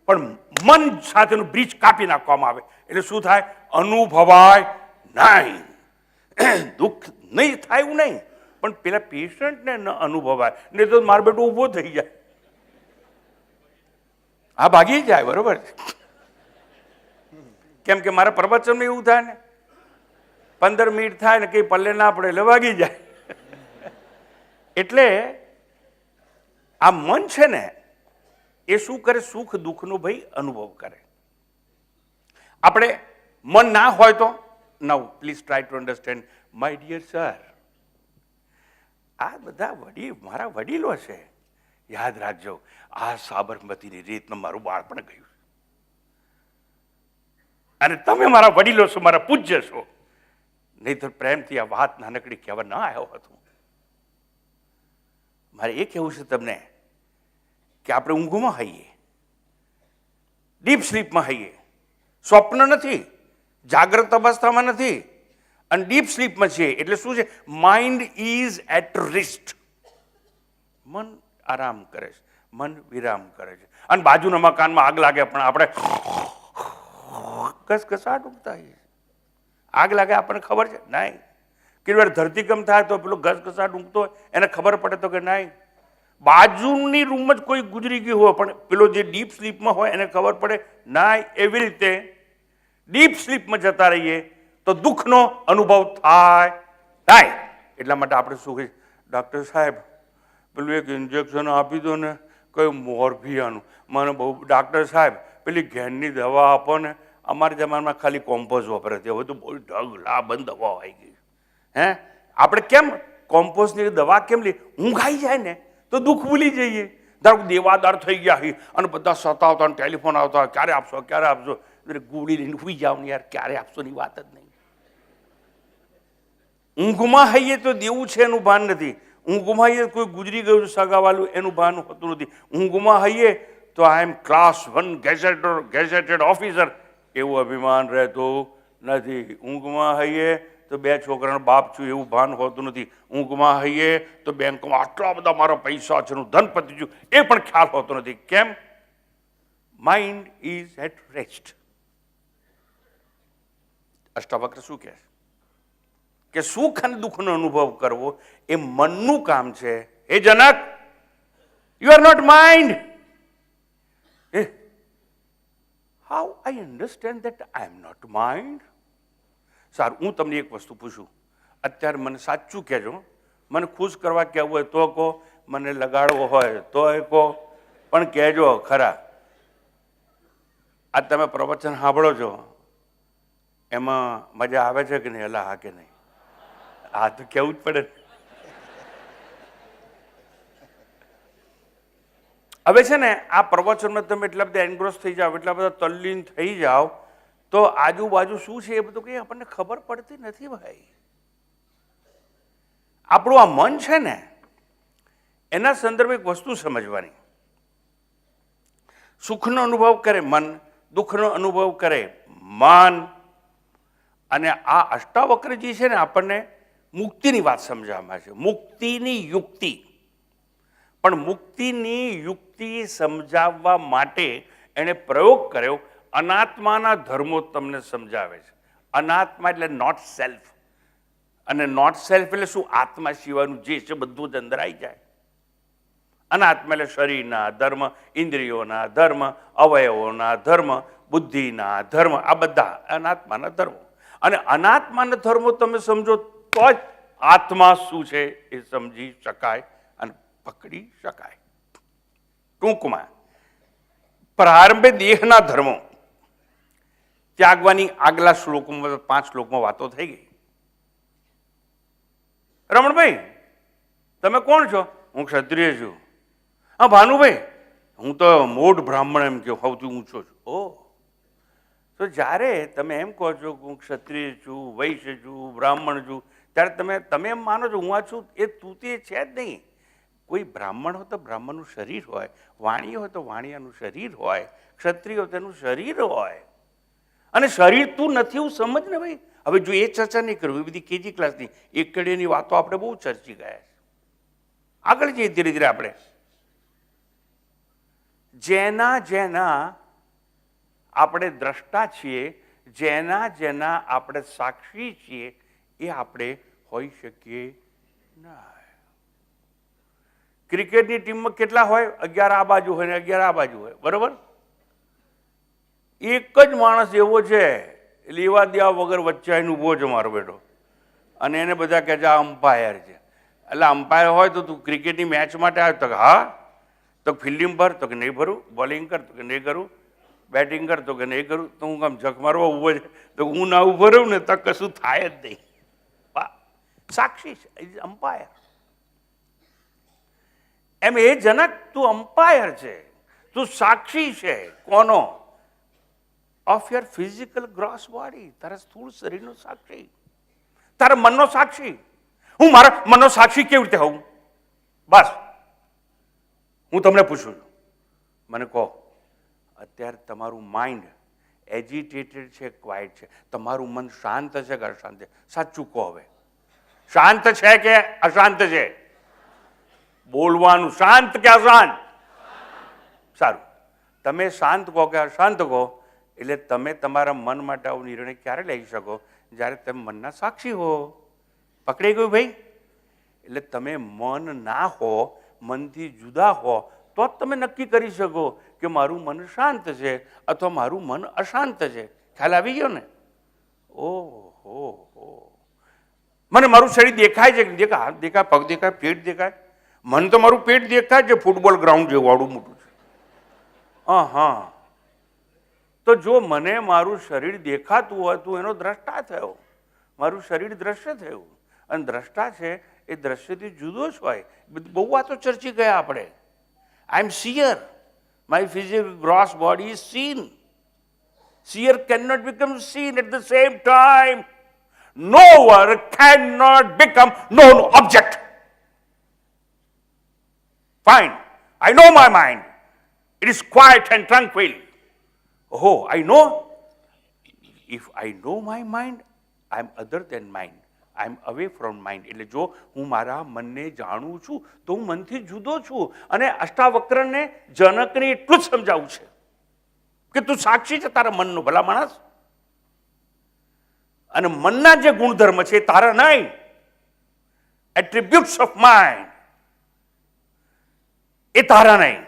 પણ મન સાથેનું બ્રિજ કાપી નાખવામાં આવે. એટલે શું થાય? અનુભવાય નહીં. દુઃખ નહીં થાય એવું નહીં, પણ પેલા પેશન્ટને ન અનુભવાય. નહીં તો મારો બેટો ઊભો થઈ જાય, આ ભાગી જાય. બરોબર? કેમ કે મારા પ્રવચનમાં એવું થાય ને, 15 મિનિટ થાય ને કંઈ પલ્લે ના પડે એટલે ભાગી જાય. એટલે આ મન છે ને એ શું કરે? સુખ દુઃખનો ભાઈ અનુભવ કરે. આપણે મન ના હોય તો now please try to understand my dear sir. આ બધા મારા વડીલો છે. યાદ રાખજો, આ સાબરમતીની રીતમાં મારું બાળપણ ગયું. અને તમે મારા વડીલો છો, મારા પૂજ્ય છો. નહીંતર પ્રેમથી આ વાત નાનકડી કહેવા ના આવ્યો હતો. મારે એ કહેવું છે તમને કે આપણે ઊંઘમાં હઈએ, ડીપ સ્લીપમાં હઈએ. સ્વપ્ન નથી, જાગ્રત અવસ્થામાં નથી, અને ડીપ સ્લીપમાં છીએ. એટલે શું છે? Mind is at rest. મન આરામ કરે છે, મન વિરામ કરે છે. અને બાજુના મકાનમાં આગ લાગે પણ આપણે ઘસઘસાટ ઉગતા હોઈએ. આગ લાગે આપણને ખબર છે? નહીં. કેટલી વાર ધરતીકંપ થાય તો પેલો ઘસઘસાટ ઊંઘતો હોય એને ખબર પડે તો કે નહીં. બાજુની રૂમ જ કોઈ ગુજરી ગયું હોય પણ પેલો જે ડીપ સ્લીપમાં હોય એને ખબર પડે નહીં. એવી રીતે ડીપ સ્લીપમાં જતા રહીએ તો દુઃખનો અનુભવ થાય. એટલા માટે આપણે શું કહીએ? ડૉક્ટર સાહેબ પેલું એક ઇન્જેક્શન આપી દો ને, કયું મોરફિયાનું. મને બહુ. ડૉક્ટર સાહેબ પેલી ઘેનની દવા આપો ને. અમારા જમાનામાં ખાલી કોમ્પોઝ વપરાતી, હવે તો બહુ ઢગલાબંધ દવાઓ આવી ગઈ. આપણે કેમ કોમ્પોઝની દવા કેમ લઈએ? ઊંઘ આવી જાય ને તો દુઃખ ભૂલી જઈએ. ધારો કે દેવાદાર થઈ ગયા હોય અને બધા સતાવતા ટેલિફોન આવતા હોય, ક્યારે આપશો ક્યારે આપશો, એટલે ગોળી લઈને સુઈ જાવ ને યાર, ક્યારે આપશો ની વાત જ નહીં. ઊંઘમાં હઈએ તો દેવું છે એનું ભાન નથી. ઊંઘમાં હઈએ કોઈ ગુજરી ગયું છે સગાવાલું એનું ભાન હોતું નથી. ઊંઘમાં હઈએ તો આઈ એમ ક્લાસ 1 ગેઝેટેડ ઓફિસર એવું અભિમાન રહેતું નથી. ઊંઘમાં હઈએ તો 2 છોકરાનો બાપ છું એવું ભાન હોતું નથી. ઊંઘમાં હઈએ તો બેંકમાં આટલા બધા મારા પૈસા છે, હું ધનપતિ છું એ પણ ખ્યાલ હોતો નથી. કેમ? Mind is at rest. Ashtavakra શું કહે છે? કે સુખ અને દુઃખનો અનુભવ કરવો એ મનનું કામ છે. હે Janak, you are not mind. How I understand that I am not mind. સારું, હું તમને એક વસ્તુ પૂછું. અત્યારે મને સાચું કહેજો. મને ખુશ કરવા કહેવું હોય તો કહો, મને લગાડવો હોય તો કહો, પણ કહેજો ખરા. આ તમે પ્રવચન સાંભળો છો, એમાં મજા આવે છે કે નહીં? એલા હા કે નહીં? હા તો કહેવું જ પડે. હવે છે ને, આ પ્રવચનમાં તમે એટલા બધા એન્ગ્રોસ થઈ જાઓ, એટલા બધા તલ્લીન થઈ જાઓ, તો આજુબાજુ શું છે એ બધું કંઈ આપણને ખબર પડતી નથી ભાઈ. આપણું આ મન છે ને, એના સંદર્ભે એક વસ્તુ સમજવાની. સુખનો અનુભવ કરે મન, દુઃખનો અનુભવ કરે મન. અને આ અષ્ટાવક્રજી છે ને, આપણને મુક્તિની વાત સમજાવવામાં છે, મુક્તિની યુક્તિ. પણ મુક્તિની યુક્તિ સમજાવવા માટે એણે પ્રયોગ કર્યો. અનાત્માના ધર્મો તમને સમજાવે છે. અનાત્મા એટલે નોટ સેલ્ફ, અને નોટ સેલ્ફ એટલે શું? આત્મા સિવાયનું જે છે બધું જ અંદર આવી જાય. અનાત્મા એટલે શરીરના ધર્મ, ઇન્દ્રિયોના ધર્મ, અવયવોના ધર્મ, બુદ્ધિના ધર્મ, આ બધા અનાત્માના ધર્મો. અને અનાત્માના ધર્મો તમે સમજો તો જ આત્મા શું છે એ સમજી શકાય અને પકડી શકાય. ટૂંકમાં પ્રારંભે દેહના ધર્મો ત્યાગવાની આગલા શ્લોકમાં 5 શ્લોકમાં વાતો થઈ ગઈ. રમણભાઈ, તમે કોણ છો? હું ક્ષત્રિય છું. હા ભાનુભાઈ, હું તો મોઢ બ્રાહ્મણ એમ કહો, સૌથી ઊંચો છું. ઓહ, તો જ્યારે તમે એમ કહો છો કે હું ક્ષત્રિય છું, વૈશ્ય છું, બ્રાહ્મણ છું, ત્યારે તમે એમ માનો છો હું આ છું. એ તું તે છે જ નહીં. કોઈ બ્રાહ્મણ હોય તો બ્રાહ્મણનું શરીર હોય, વાણિય હોય તો વાણિયાનું શરીર હોય, ક્ષત્રિય હોય તેનું શરીર હોય. અને શરીર તું નથી એવું સમજ ને ભાઈ. હવે જો એ ચર્ચા નહીં કરવી, એ બધી કેજી ક્લાસની એકડીની વાતો આપણે બહુ ચર્ચી ગયા છે. આગળ જઈએ ધીરે ધીરે આપણે. જેના જેના આપણે દ્રષ્ટા છીએ, જેના જેના આપણે સાક્ષી છીએ, એ આપણે હોઈ શકીએ ના. ક્રિકેટની ટીમમાં કેટલા હોય? 11 આ બાજુ હોય ને 11 આ બાજુ હોય, બરોબર? એક જ માણસ એવો છે, લેવા દેવા વગર વચ્ચે આવીને ઊભો છે મારો બેટો, અને એને બધા કહે છે આ અમ્પાયર છે. એટલે અમ્પાયર હોય તો તું ક્રિકેટની મેચ માટે આવ્યો? તો હા. તો ફિલ્ડિંગ ભર? તો કે નહીં ભરું. બોલિંગ કર? તો કે નહીં કરું. બેટિંગ કર? તો કે નહીં કરું. તો હું કામ જખ મારવા ઊભો છે? તો હું ના ઊભો રહું ને તો કશું થાય જ નહીં. સાક્ષી છે, ઇઝ અમ્પાયર. એમ એ જનક, તું અમ્પાયર છે, તું સાક્ષી છે. કોનો? Of your physical gross body. તારા સ્થૂળ શરીરનો સાક્ષી, તારા મનનો સાક્ષી. હું મારા મનનો સાક્ષી કેવી રીતે હોઉં? બસ હું તમને પૂછું છું, મને કહો, અત્યારે તમારું માઇન્ડ એજિટેટેડ છે, ક્વાઇટ છે? તમારું મન શાંત છે કે અશાંત છે? સાચું કહો. હવે શાંત છે કે અશાંત છે? બોલવાનું. શાંત કે અશાંત? સારું, તમે શાંત કહો કે અશાંત કહો, એટલે તમે તમારા મન માટે આવો નિર્ણય ક્યારે લઈ શકો? જ્યારે તમે મનના સાક્ષી હો. પકડાઈ ગયું ભાઈ? એટલે તમે મન ના હો, મનથી જુદા હો, તો જ તમે નક્કી કરી શકો કે મારું મન શાંત છે અથવા મારું મન અશાંત છે. ખ્યાલ આવી ગયો ને? ઓહો, મને મારું શરીર દેખાય છે? દેખાય, હાથ દેખાય, પગ દેખાય, પેટ દેખાય. મને તો મારું પેટ દેખાય છે, ફૂટબોલ ગ્રાઉન્ડ જેવું આવડું મોટું છે. હા, તો જો મને મારું શરીર દેખાતું હોય તો એનો દ્રષ્ટા થયો, મારું શરીર દ્રશ્ય થયું. અને દ્રષ્ટા છે એ દ્રશ્યથી જુદો જ હોય. બહુ વાતો ચર્ચી ગયા આપણે. I am seer, my physical gross body is seen. Seer cannot become seen at the same time. Knower cannot become known object. Fine. I know my mind. It is quiet and tranquil. Oh, I know. If I know my mind, I am other than mind. I am away from mind. એટલે જો હું મારા મનને જાણું છું તો હું મનથી જુદો છું. અને અષ્ટાવક્રને જનકને એટલું જ સમજાવું છે કે તું સાક્ષી છે તારા મનનો. ભલા માણસ, અને મનના જે ગુણધર્મ છે એ તારા નહીં. એટ્રીબ્યુટ્સ ઓફ માઇન્ડ એ તારા નહીં.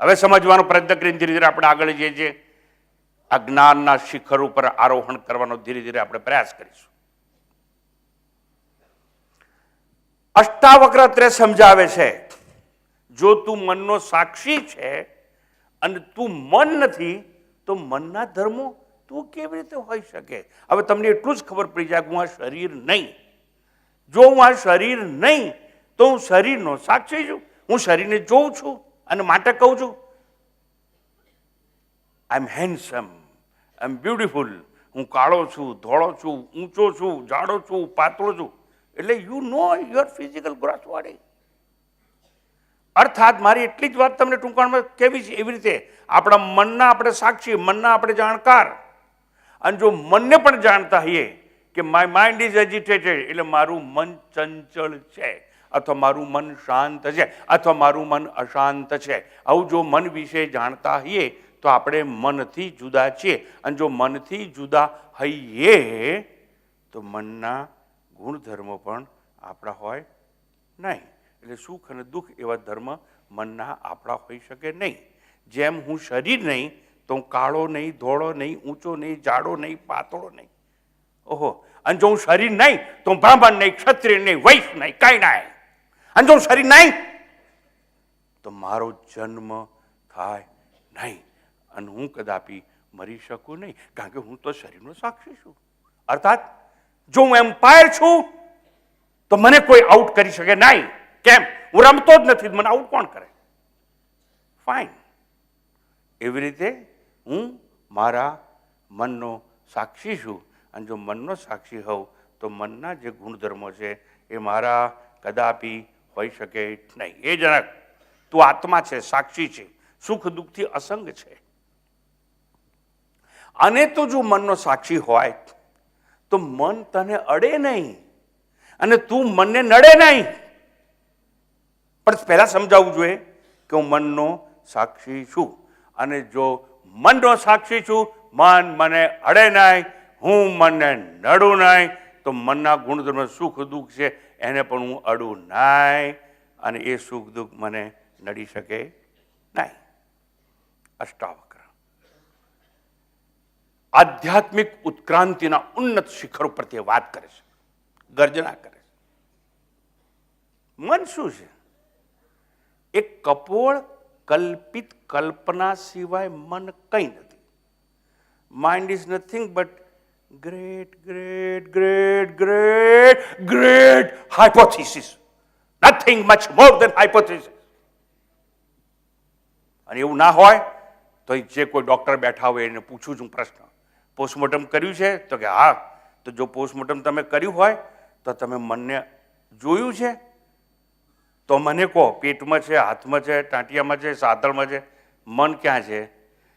હવે સમજવાનો પ્રયત્ન કરીને ધીરે ધીરે આપણે આગળ જઈએ છીએ. આ જ્ઞાનના શિખર ઉપર આરોહણ કરવાનો ધીરે ધીરે આપણે પ્રયાસ કરીશું. અષ્ટાવક્ર સમજાવે છે, જો તું મનનો સાક્ષી છે અને તું મન નથી તો મનના ધર્મો તું કેવી રીતે હોઈ શકે? હવે તમને એટલું જ ખબર પડી જાય કે હું આ શરીર નહીં. જો હું આ શરીર નહીં તો હું શરીરનો સાક્ષી છું. હું શરીરને જોઉં છું અને માટે કહું છું આઈ એમ હેન્ડસમ, આઈ એમ બ્યુટીફુલ. હું કાળો છું, ધોળો છું, ઊંચો છું, જાડો છું, પાતળો છું. એટલે you know your physical growth body. અર્થાત મારી એટલી જ વાત તમને ટૂંકાણમાં કેવી છે. એવી રીતે આપણા મનના આપણે સાક્ષી, મનના આપણે જાણકાર. અને જો મનને પણ જાણતા હોઈએ કે માય માઇન્ડ ઇઝ એજિટેટેડ, એટલે મારું મન ચંચળ છે, અથવા મારું મન શાંત છે, અથવા મારું મન અશાંત છે. આવું જો મન વિશે જાણતા હોઈએ તો આપણે મનથી જુદા છીએ. અને જો મનથી જુદા હોઈએ તો મનના ગુણધર્મો પણ આપણા હોય નહીં. એટલે સુખ અને દુઃખ એવા ધર્મ મનના આપણા હોઈ શકે નહીં. જેમ હું શરીર નહીં તો હું કાળો નહીં, ધોળો નહીં, ઊંચો નહીં, જાડો નહીં, પાતળો નહીં. ઓહો! અને જો હું શરીર નહીં તો હું બ્રાહ્મણ નહીં, ક્ષત્રિય નહીં, વૈશ્ય નહીં, કાંઈ નહીં. અને જો હું શરીર નહીં તો મારો જન્મ થાય નહીં અને હું કદાપી મરી શકું નહીં, કારણ કે હું તો શરીરનો સાક્ષી છું. અર્થાત જો હું એમ્પાયર છું તો મને કોઈ આઉટ કરી શકે નહીં. કેમ? હું રમતો જ નથી, મને આઉટ કોણ કરે? ફાઇન. એવી રીતે હું મારા મનનો સાક્ષી છું. અને જો મનનો સાક્ષી હોઉં તો મનના જે ગુણધર્મો છે એ મારા કદાપી હોઈ શકે નહીં. એ જનક, તું આત્મા છે, સાક્ષી છે, સુખ દુઃખથી અસંગ છે. અને તો જો મનનો સાક્ષી હોય તો મન તને અડે નહીં અને તું મનને નડે નહીં. પણ પહેલા સમજાવવું જોઈએ કે હું મનનો સાક્ષી છું. અને જો મનનો સાક્ષી છું, મન મને અડે નહીં, હું મનને નડું નહીં, તો મનના ગુણધર્મ સુખ દુઃખ છે એને પણ હું અડું નહીં અને એ સુખ દુઃખ મને નડી શકે નહીં. અષ્ટાવક્ર આધ્યાત્મિક ઉત્ક્રાંતિના ઉન્નત શિખર ઉપર તે વાત કરે છે, ગર્જના કરે છે. મન શું છે? એક કપોળ કલ્પિત કલ્પના સિવાય મન કંઈ નથી. Mind is nothing but great great great great great hypothesis. Nothing much more than hypothesis. અને એવું ના હોય તો જે કોઈ ડૉક્ટર બેઠા હોય એને પૂછું છું પ્રશ્ન, પોસ્ટમોર્ટમ કર્યું છે? તો કે હા. તો જો પોસ્ટમોર્ટમ તમે કર્યું હોય તો તમે મનને જોયું છે? તો મને કહો, પેટમાં છે, હાથમાં છે, ટાંટિયામાં છે, સાતળમાં છે, મન ક્યાં છે?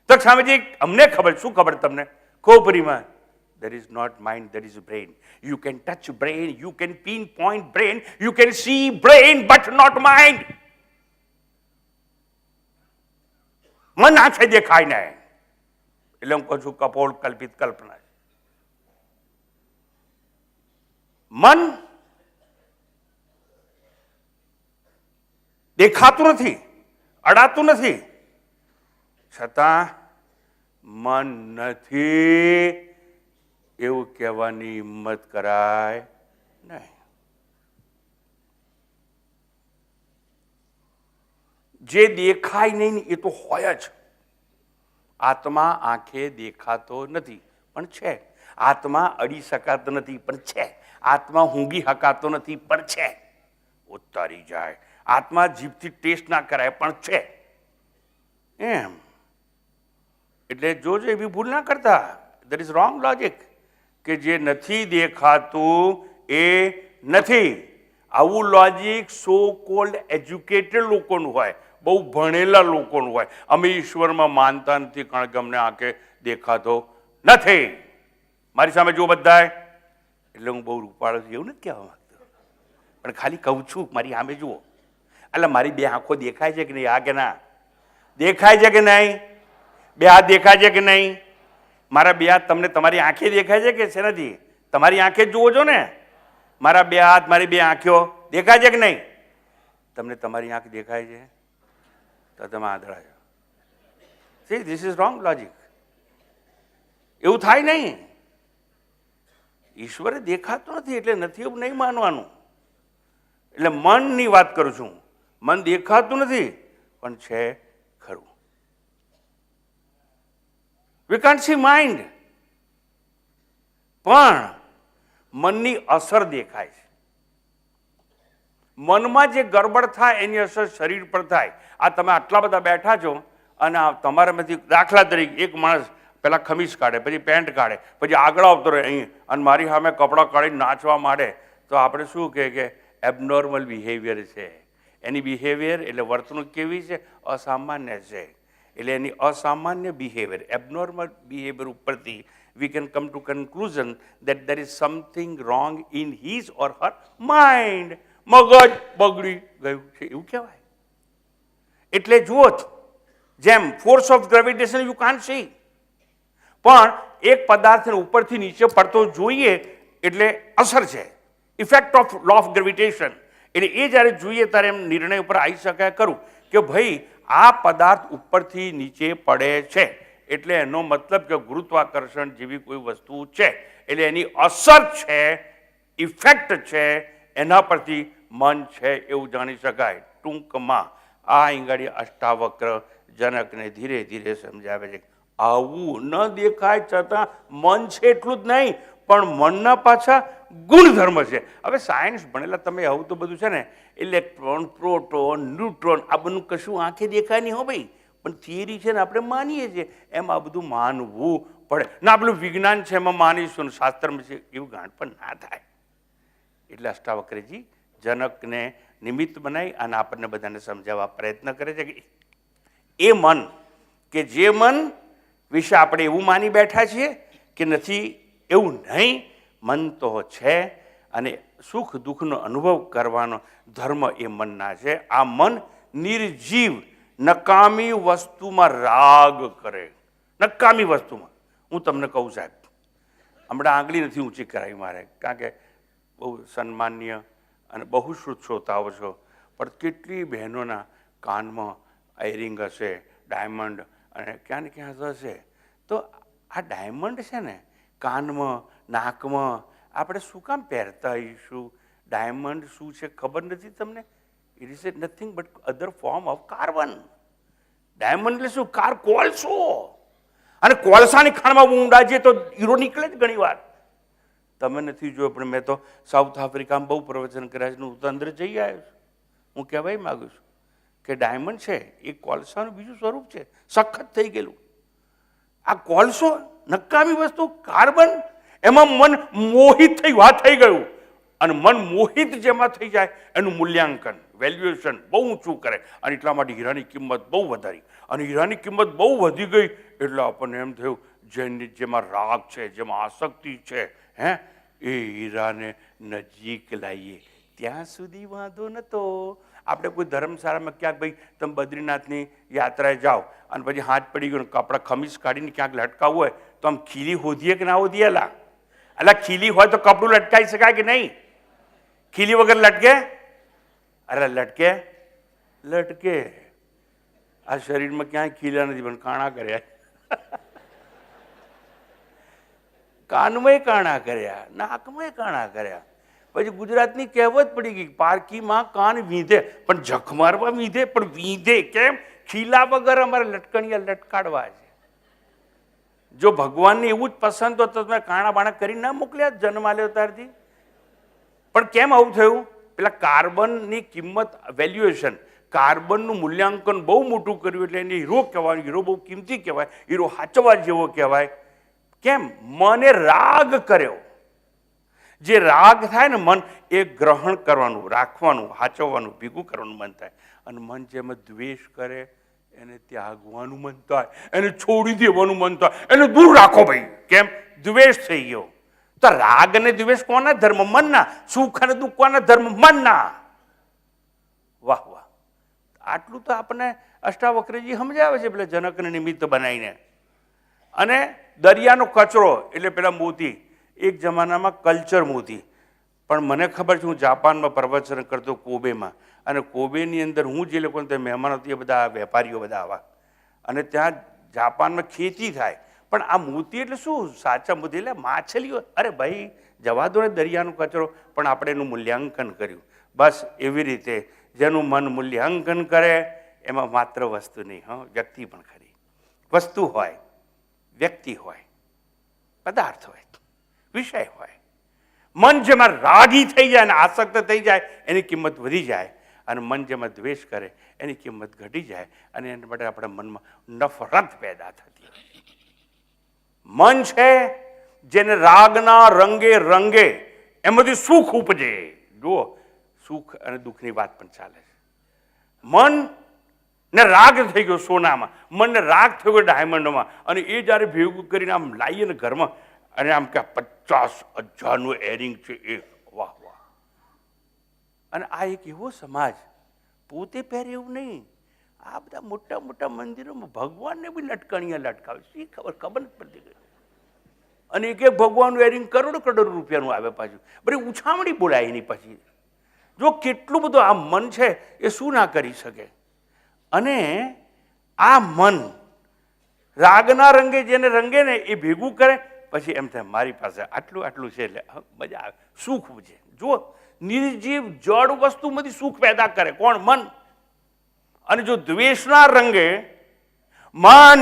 તો સ્વામીજી અમને ખબર. શું ખબર તમને? ખોપરીમાં. there is not mind, there is brain. You can touch brain, you can pinpoint brain, you can see brain but not mind. મન આંખે દેખાય ને એટલે હું કહું છું કપોળ કલ્પિત કલ્પના. મન દેખાતું નથી, અડાતું નથી, છતાં મન નથી એવું કહેવાની હિંમત કરાય નહીં. જે દેખાય નહીં એ તો હોય જ. આત્મા આંખે દેખાતો નથી પણ છે. આત્મા અડી શકાતો નથી પણ છે. આત્મા ઊંઘી શકાતો નથી પણ છે. ઉતારી જાય. આત્મા જીભથી ટેસ્ટ ના કરાય પણ છે. એમ એટલે જોજો એવી ભૂલ ના કરતા. દેર ઇઝ રોંગ લોજિક કે જે નથી દેખાતું એ નથી. આવું લોજિક સો કોલ્ડ એજ્યુકેટેડ લોકોનું હોય, બહુ ભણેલા લોકોનું હોય. અમે ઈશ્વરમાં માનતા નથી કારણ કે અમને આંખે દેખાતો નથી. મારી સામે જુઓ બધાય. એટલે હું બહુ રૂપાળો છું એવું નથી કહેવા માંગતો, પણ ખાલી કહું છું મારી સામે જુઓ. એટલે મારી બે આંખો દેખાય છે કે નહીં? આ કે ના દેખાય છે કે નહીં? બે હાથ દેખાય છે કે નહીં? મારા બે હાથ તમને તમારી આંખે દેખાય છે કે છે નથી? તમારી આંખે જ જુઓ છો ને. મારા બે હાથ, મારી બે આંખો દેખાય છે કે નહીં? તમને તમારી આંખ દેખાય છે તો તમે આંધળા છો. C, this is wrong logic. એવું થાય નહીં. ઈશ્વરે દેખાતો નથી એટલે નથી એવું નહીં માનવાનું. એટલે મનની વાત કરું છું. મન દેખાતું નથી પણ છે ખરું. વી કાન્ટ સી માઇન્ડ, પણ મનની અસર દેખાય છે. મનમાં જે ગડબડ થાય એની અસર શરીર પર થાય. આ તમે આટલા બધા બેઠા છો અને તમારામાંથી દાખલા તરીકે એક માણસ પેલા ખમીસ કાઢે, પછી પેન્ટ કાઢે, પછી આગળ આવતો રહે અહીં અને મારી સામે કપડાં કાઢીને નાચવા માંડે, તો આપણે શું કહે કે એબનોર્મલ બિહેવિયર છે. એની બિહેવિયર એટલે વર્તણૂક કેવી છે? અસામાન્ય છે. એટલે એની અસામાન્ય બિહેવિયર, એબનોર્મલ બિહેવિયર ઉપરથી we can come to conclusion that there is something wrong in his or her mind. મગજ બગડી ગયું છે એવું કહેવાય. એટલે જુઓ, જેમ force of gravitation you can't C, પણ એક પદાર્થને ઉપરથી નીચે પડતો જોઈએ એટલે અસર છે, effect of law of gravitation. એટલે એ જ્યારે જોઈએ ત્યારે એમ નિર્ણય ઉપર આવી શકાય ખરું કે ભાઈ આ પદાર્થ ઉપરથી નીચે પડે છે એટલે એનો મતલબ કે ગુરુત્વાકર્ષણ જેવી કોઈ વસ્તુ છે, એટલે એની અસર છે, ઇફેક્ટ છે, એના પરથી મન છે એવું જાણી શકાય. ટૂંકમાં આ ઈંગાડી અષ્ટાવક્ર જનકને ધીરે ધીરે સમજાવે છે. આવું ન દેખાય છતાં મન છે એટલું જ નહીં, પણ મનના પાછા ગુણધર્મ છે. હવે સાયન્સ ભણેલા તમે આવું તો બધું છે ને, ઇલેક્ટ્રોન, પ્રોટોન, ન્યુટ્રોન, આ બધું કશું આંખે દેખાય નહીં હો ભાઈ, પણ થિયરી છે ને આપણે માનીએ છીએ, એમ આ બધું માનવું પડે. ના પેલું વિજ્ઞાન છે એમાં માનીશું, શાસ્ત્રમાં છે એવું ગાંઠ પણ ના થાય. એટલે અષ્ટાવક્રજી જનકને નિમિત્ત બનાવી અને આપણને બધાને સમજાવવા પ્રયત્ન કરે છે કે એ મન કે જે મન વિશે આપણે એવું માની બેઠા છીએ કે નથી, એવું નહીં. મન તો છે અને સુખ દુઃખનો અનુભવ કરવાનો ધર્મ એ મનના છે. આ મન નિર્જીવ નકામી વસ્તુમાં રાગ કરે. નકામી વસ્તુમાં હું તમને કહું સાહેબ, હમણાં આંગળી નથી ઊંચી કરાવી મારે, કારણ કે બહુ સન્માન્ય અને બહુ શ્રોતાઓ છો, પણ કેટલી બહેનોના કાનમાં આયરિંગ હશે, ડાયમંડ અને ક્યાં ને ક્યાં હશે. તો આ ડાયમંડ છે ને કાનમાં, નાકમાં આપણે શું કામ પહેરતા આવીશું? ડાયમંડ શું છે ખબર નથી તમને? It is A nothing but other form of carbon. Diamond એટલે શું? કોલસો. અને કોલસાની ખાણમાં ઊંડા જઈએ તો હીરો નીકળે જ ઘણી વાર. તમે નથી જોયો પણ મેં તો સાઉથ આફ્રિકામાં બહુ પ્રવચન કર્યા છે, હું તો અંદર જઈ આવ્યો છું. હું કહેવાય માગું છું કે ડાયમંડ છે એ કોલસાનું બીજું સ્વરૂપ છે, સખત થઈ ગયેલું. આ કોલસો નકામી વસ્તુ, કાર્બન, એમાં મન મોહિત થઈ વાત થઈ ગયું. અને મન મોહિત જેમાં થઈ જાય એનું મૂલ્યાંકન, વેલ્યુએશન બહુ ઊંચું કરે. અને એટલા માટે હીરાની કિંમત બહુ વધારી. અને હીરાની કિંમત બહુ વધી ગઈ એટલે આપણને એમ થયું જેમાં રાગ છે, જેમાં આસક્તિ છે, એ હીરાને નજીક લાવીએ. ત્યાં સુધી વાંધો નહોતો. આપણે કોઈ ધર્મશાળામાં ક્યાંક ભાઈ તમે બદ્રીનાથની યાત્રાએ જાઓ અને પછી હાથ પડી ગયો કપડા ખમીસ કાઢીને ક્યાંક લટકાવવું હોય તો આમ ખીલી હોધીએ કે ના હોધીએ? એટલે ખીલી હોય તો કપડું લટકાવી શકાય કે નહીં? ખીલી વગર લટકે? અરે લટકે, લટકે. આ શરીરમાં ક્યાંય ખીલા નથી પણ કાણા કર્યા, કાનમાં કાણા કર્યા, નાકમાં કાણા કર્યા. પછી ગુજરાતની કહેવત પડી ગઈ, પારકીમાં કાન વીંધે પણ જખ મારવા વીંધે, પણ વીંધે કેમ? ખીલા વગર અમારે લટકણિયા લટકાડવા છે. જો ભગવાનને એવું જ પસંદ તો તમે કાણા બાણા કરી ના મોકલ્યા જન્મ આલ્યો ત્યારથી. પણ કેમ આવું થયું? પેલા કાર્બનની કિંમત, વેલ્યુએશન, કાર્બનનું મૂલ્યાંકન બહુ મોટું કર્યું એટલે એને હીરો કહેવાય. હીરો બહુ કિંમતી કહેવાય, હીરો હાચવા જેવો કહેવાય. કેમ? મને રાગ કર્યો. જે રાગ થાય ને મન એ ગ્રહણ કરવાનું, રાખવાનું, હાચવવાનું, ભેગું કરવાનું મન થાય. અને મન જેમાં દ્વેષ કરે એને ત્યાગવાનું મન થાય, એને છોડી દેવાનું મન થાય, એને દૂર રાખો ભાઈ. કેમ? દ્વેષ થઈ ગયો. તો રાગ અને દ્વેષ કોના ધર્મ? મનના. સુખ અને દુઃખ કોના ધર્મ? મનના. વાહ વાહ, આટલું તો આપણને અષ્ટાવક્રજી સમજાવે છે પેલા જનકને નિમિત્ત બનાવીને. અને દરિયાનો કચરો એટલે પેલા મોતી, એક જમાનામાં કલ્ચર મોતી. પણ મને ખબર છે, હું જાપાનમાં પ્રવચન કરતો કોબેમાં, અને કોબેની અંદર હું જે લોકોને ત્યાં મહેમાન હતી એ બધા વેપારીઓ બધા આવા, અને ત્યાં જાપાનમાં ખેતી થાય. પણ આ મોતી એટલે શું? સાચા મોતી એટલે માછલીઓ. અરે ભાઈ જવા દો ને દરિયાનો કચરો, પણ આપણે એનું મૂલ્યાંકન કર્યું. બસ એવી રીતે જેનું મન મૂલ્યાંકન કરે એમાં માત્ર વસ્તુ નહીં, હા, વ્યક્તિ પણ ખરી. વસ્તુ હોય, વ્યક્તિ હોય, પદાર્થ હોય, વિષય હોય. મન જેમાં રાગી થઈ જાય અને આસક્ત થઈ જાય એની કિંમત વધી જાય, અને મન જેમાં દ્વેષ કરે એની કિંમત ઘટી જાય, અને એના માટે આપણા મનમાં નફરત પેદા થતી હોય. મન છે જેને રાગના રંગે રંગે એમાંથી સુખ ઉપજે. જુઓ, સુખ અને દુઃખની વાત પણ ચાલે છે. મન ને રાગ થઈ ગયો સોનામાં, મનને રાગ થઈ ગયો ડાયમંડમાં, અને એ જ્યારે ભેગું કરીને આમ લાવીએ ને ઘરમાં, અને આમ કે 50,000નું એરિંગ છે એ, વાહ વાહ. અને આ એક એવો સમાજ, પોતે પહેરે એવું નહીં, આ બધા મોટા મોટા મંદિરોમાં ભગવાનને બી લટકણીયા લટકાવે, શી ખબર નથી પડતી. અને એક એક ભગવાનનું એરિંગ કરોડો કરોડો રૂપિયાનું આવે પાછું, બધી ઉછામણી બોલાય એની પછી. જો કેટલું બધું આ મન છે એ શું ના કરી શકે. અને આ મન રાગના રંગે જેને રંગે ને એ ભેગું કરે, પછી એમ થાય મારી પાસે આટલું આટલું છે એટલે મજા આવે, સુખ છે. જુઓ, નિર્જીવ જડ વસ્તુમાંથી સુખ પેદા કરે કોણ? મન. અને જો દ્વેષના રંગે મન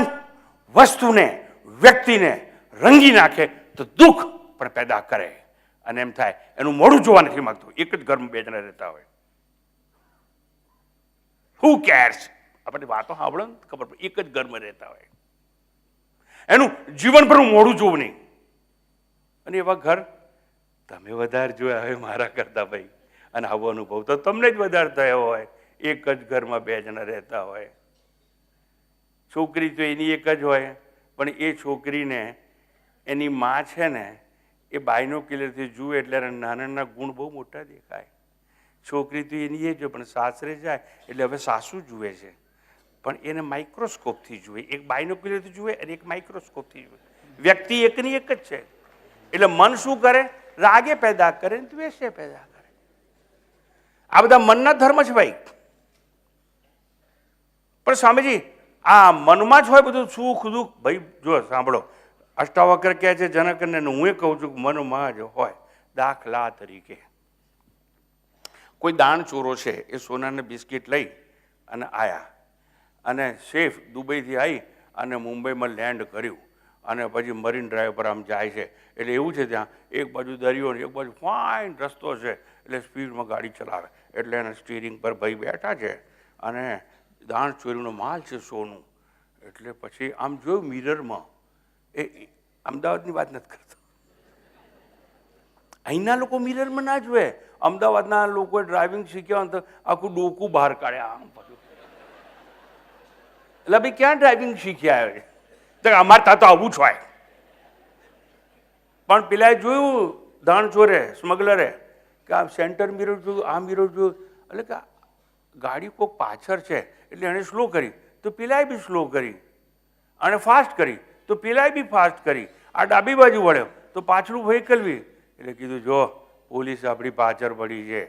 વસ્તુને, વ્યક્તિને રંગી નાખે તો દુઃખ પણ પેદા કરે, અને એમ થાય એનું મોઢું જોવા નથી માંગતું. એક જ ઘરમાં બે જણા રહેતા હોય, હુ કેર્સ? આપણે વાતો સાંભળો ને ખબર પડે, એક જ ઘરમાં રહેતા હોય, એનું જીવન પર મોઢું જોવું નહીં. અને એવા ઘર તમે વધારે જોયા હોય મારા કરતા ભાઈ, અને આવો અનુભવ તો તમને જ વધારે થયો હોય. એક જ ઘરમાં બે જણા રહેતા હોય, છોકરી તો એની એક જ હોય, પણ એ છોકરીને એની માં છે ને એ બાયનોક્યુલરથી જુએ એટલે નાના નાના ગુણ બહુ મોટા દેખાય. છોકરી તો એની એ જ હોય, પણ સાસરે જાય એટલે હવે સાસુ જુએ છે, પણ એને માઇક્રોસ્કોપથી જુએ. એક બાયનોક્યુલરથી જુએ અને એક માઇક્રોસ્કોપથી જુએ. વ્યક્તિ એકની એક જ છે. એટલે મન શું કરે? રાગે પેદા કરે, દ્વેષે પેદા કરે. આ બધા મનના ધર્મ છે ભાઈ. પણ સ્વામીજી આ મનમાં જ હોય બધું સુખ દુઃખ. ભાઈ જો સાંભળો, અષ્ટાવક્ર કહે છે જનકને, હું એ કહું છું કે મનમાં જ હોય. દાખલા તરીકે કોઈ દાણ ચોરો છે, એ સોનાના બિસ્કિટ લઈ અને આયા, અને સેફ દુબઈથી આવી અને મુંબઈમાં લેન્ડ કર્યું, અને પછી મરીન ડ્રાઈવ પર આમ જાય છે. એટલે એવું છે ત્યાં એક બાજુ દરિયો ને એક બાજુ ફાઇન રસ્તો છે, એટલે સ્પીડમાં ગાડી ચલાવે. એટલે એના સ્ટીરિંગ પર ભાઈ બેઠા છે, અને દાણ ચોરીનો માલ છે સોનું. એટલે પછી આમ જોયું મિરરમાં, એ અમદાવાદની વાત નથી કરતો, અહીંના લોકો મિરરમાં ના જોવે. અમદાવાદના લોકો ડ્રાઇવિંગ શીખ્યા તો આખું ડોકું બહાર કાઢ્યા આમ બધું. એટલે ભાઈ ક્યાં ડ્રાઇવિંગ શીખ્યા? તો અમારે ત્યાં તો આવું જ હોય. પણ પેલા જોયું દાણ ચોરે, સ્મગલરે, કે આ સેન્ટર મિરર જોયું, આ મિરર જોયું, એટલે કે ગાડી કોઈક પાછળ છે એટલે એણે સ્લો કરી, તો પેલાએ બી સ્લો કરી, અને ફાસ્ટ કરી તો પેલાએ બી ફાસ્ટ કરી. આ ડાબી બાજુ વળ્યો તો પાછળું વ્હીકલ બી. એટલે કીધું જો પોલીસ આપણી પાછળ પડી છે,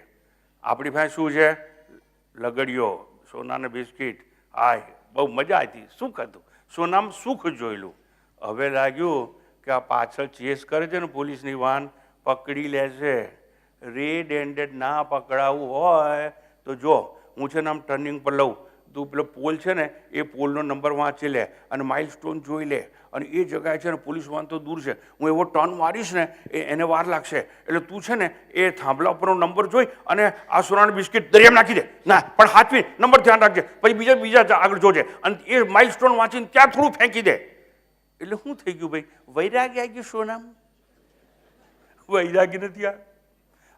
આપણી પાસે શું છે? લગડીઓ, સોનાના બિસ્કીટ. હાય, બહુ મજા આવી, સુખ હતું, સોનામાં સુખ જોયેલું. હવે લાગ્યું કે આ પાછળ ચેસ કરે છે ને પોલીસની વાન, પકડી લેશે. રેડ હેન્ડેડ ના પકડાવું હોય તો જો હું છે ને આમ ટર્નિંગ પર લઉં, તું પેલો પોલ છે ને એ પોલનો નંબર વાંચી લે અને માઇલ સ્ટોન જોઈ લે, અને એ જગ્યાએ છે ને પોલીસ વાન તો દૂર છે, હું એવો ટર્ન મારીશ ને એને વાર લાગશે. એટલે તું છે ને એ થાંભલા ઉપરનો નંબર જોઈ અને આ સોનાનું બિસ્કિટ દરિયામાં નાખી દે. ના, પણ હાથવી નંબર ધ્યાન રાખજે, પછી બીજા આગળ જોજે, અને એ માઇલ સ્ટોન વાંચીને ત્યાં થોડું ફેંકી દે. એટલે શું થઈ ગયું ભાઈ? વૈરાગ્ય આવી ગયું સોનામાં? વૈરાગ્ય નથી આ.